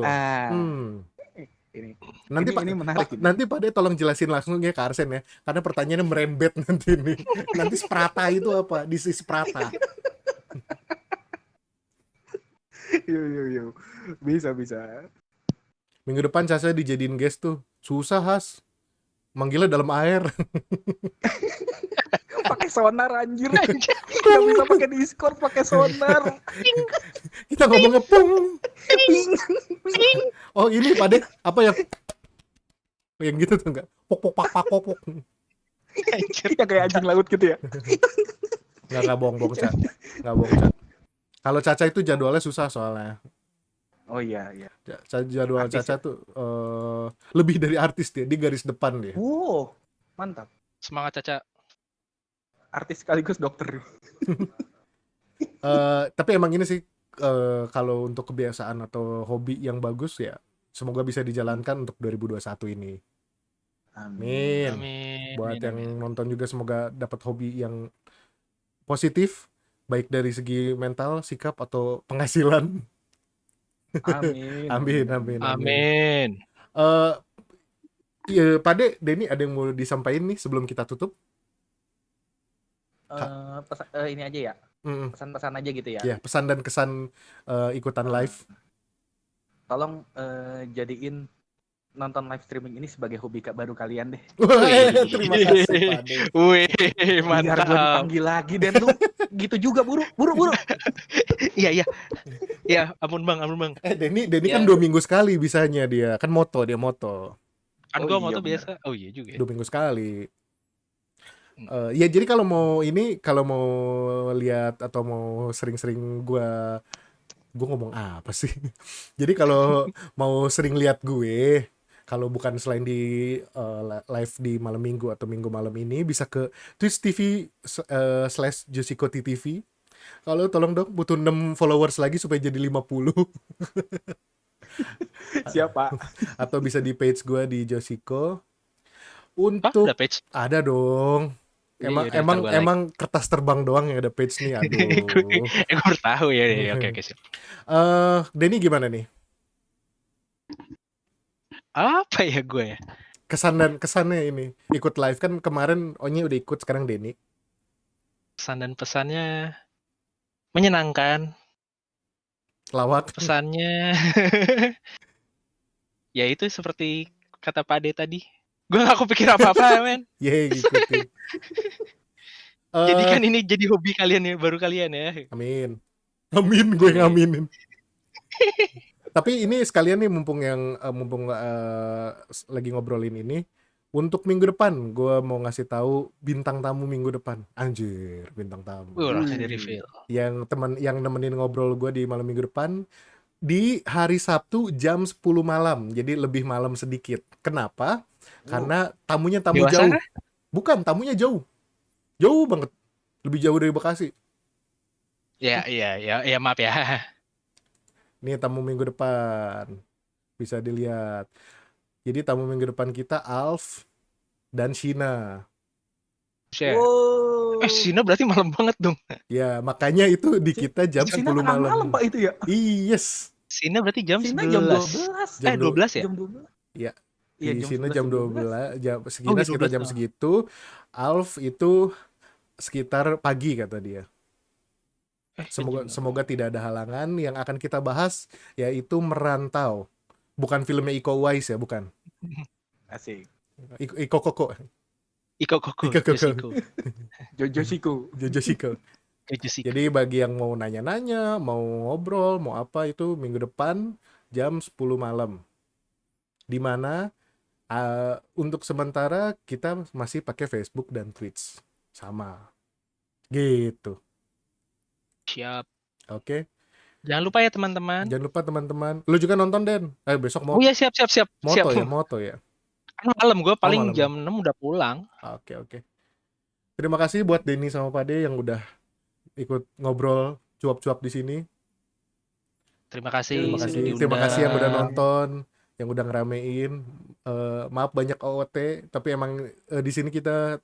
B: Ini
A: Nanti
B: ini menarik ini.
A: nanti Pak De tolong jelasin langsung ya Kak Arsen ya. Karena pertanyaannya merembet nanti nih. Nanti Sprata itu apa? This is Sprata.
B: Yo. Bisa.
A: Minggu depan Caca dijadiin guest tuh. Susah Has. Manggilnya dalam air.
B: Pakai sonar anjir. Gak bisa pakai Discord, pakai sonar.
A: Kita ngomongnya pung.
B: Ping.
A: Oh ini Pak De apa yang gitu tuh enggak? Pok.
C: Anjir.
B: Ya kayak anjing laut gitu ya.
A: Enggak bohong Caca. Enggak bohong Caca. Kalau Caca itu jadwalnya susah soalnya.
B: Oh iya.
A: Jadwal
B: Artis
A: Caca tuh lebih dari artis dia, di garis depan dia.
B: Wow, mantap.
C: Semangat, Caca.
B: Artis sekaligus dokter.
A: Tapi emang ini sih kalau untuk kebiasaan atau hobi yang bagus ya semoga bisa dijalankan untuk 2021 ini. Amin. Buat yang nonton juga semoga dapat hobi yang positif baik dari segi mental, sikap atau penghasilan. Amin. Pak De, Denny ada yang mau disampaikan nih sebelum kita tutup?
B: Ini aja ya. Pesan-pesan aja gitu ya.
A: Ya, pesan dan kesan ikutan live.
B: Tolong jadiin nonton live streaming ini sebagai hobi baru kalian deh.
A: Terima kasih Pak De.
C: Wih,
B: Biar gue
C: mantap.
B: dipanggil lagi dan lu gitu juga buru.
C: Iya. Ya, ampun bang.
A: Denny
B: Ya.
A: kan 2 minggu sekali bisanya dia. Kan moto.
C: Kan
B: Oh
C: gua
B: iya
C: moto
B: bener.
C: biasa. Oh iya juga ya.
A: 2 minggu sekali.
C: Hmm.
A: Ya jadi kalau mau lihat atau mau sering-sering gue ngomong apa sih? Jadi kalau mau sering lihat gue, kalau bukan selain di live di malam minggu atau minggu malam ini, bisa ke Twitch TV /Josiko TV. Kalau tolong dong, butuh 6 followers lagi supaya jadi 50.
B: Siapa?
A: Atau bisa di page gue di Josiko.
C: Hah, udah
A: Untuk
C: page?
A: ada dong.
C: Iya,
A: Emang
C: iya, udah
A: emang
C: ntar gua like.
A: emang kertas terbang doang yang ada page nih, aduh.
C: Gua baru tahu ya. Ya, oke, oke, sip.
A: Denny gimana nih?
C: Apa ya gue ya?
A: Kesannya ini ikut live kan kemarin Onyi udah ikut, sekarang Denny.
C: Pesan dan pesannya menyenangkan.
A: Lawak.
C: Pesannya ya itu seperti kata Pak Ade tadi. Gue gak kepikir apa-apa, men.
A: Yeay, ngikutin.
C: Jadi
A: Eh,
C: kan ini jadi hobi kalian ya, baru kalian ya.
A: amin. Amin, gue
C: Iya.
A: ngaminin. Tapi ini sekalian nih mumpung lagi ngobrolin ini, untuk minggu depan gue mau ngasih tahu bintang tamu minggu depan. Anjir, bintang tamu.
C: Langsung di reveal.
A: Yang nemenin ngobrol gue di malam minggu depan di hari Sabtu jam 10 malam. Jadi lebih malam sedikit. Kenapa? Karena tamunya tamu
C: Dewasa?
A: jauh. Bukan, tamunya jauh. Jauh banget. Lebih jauh dari Bekasi.
C: Ya, maaf ya.
A: Ini tamu minggu depan. Bisa dilihat. Jadi tamu minggu depan kita Alf dan Shina.
C: Share.
B: Wow.
C: Sina berarti malam banget dong.
A: Ya, makanya itu di kita jam
B: Sina
A: 10
B: tengah
A: malam.
B: malam Pak itu ya.
A: Yes.
C: Sina berarti jam
B: Sina
C: 11.
B: jam 12.
A: Jam
C: 12 ya?
B: Jam 12.
A: Iya.
B: Iya,
A: Di
B: jam
A: Shina
B: 11,
A: jam
B: jam
A: 12, jam
C: Oh,
A: sekitar
C: iya, 12
A: jam
C: tuh.
A: segitu. Alf itu sekitar pagi kata dia. Semoga tidak ada halangan. Yang akan kita bahas yaitu Merantau. Bukan filmnya Iko Uwais ya, bukan.
B: Asik.
A: Iko Koko.
C: Iko Koko,
A: Iko Koko.
C: Josiko.
B: Jojo Siku.
A: Josiko.
C: Josiko.
A: Jadi bagi yang mau nanya-nanya, mau ngobrol, mau apa itu minggu depan jam 10 malam. Di mana untuk sementara kita masih pakai Facebook dan Twitch. Sama. Gitu.
C: Siap.
A: Oke.
C: Jangan lupa ya teman-teman.
A: Jangan lupa teman-teman. Lu juga nonton, Den. Besok mau
C: Oh iya, siap.
A: moto ya.
C: Kan malam, gue paling
A: malam.
C: jam 6 udah pulang.
A: Oke. Terima kasih buat Denny sama Pade yang udah ikut ngobrol cuap-cuap di sini.
C: Terima kasih.
A: Terima kasih yang udah nonton, yang udah ngeramein. Maaf banyak OOT, tapi emang di sini kita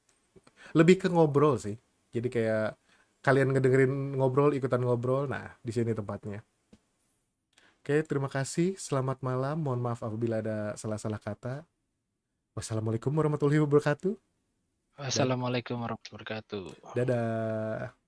A: lebih ke ngobrol sih. Jadi kayak kalian ngedengerin ngobrol, ikutan ngobrol. Nah, di sini tempatnya. Oke, terima kasih. Selamat malam. Mohon maaf apabila ada salah-salah kata. Wassalamualaikum warahmatullahi wabarakatuh.
C: Wassalamualaikum warahmatullahi wabarakatuh.
A: Dadah.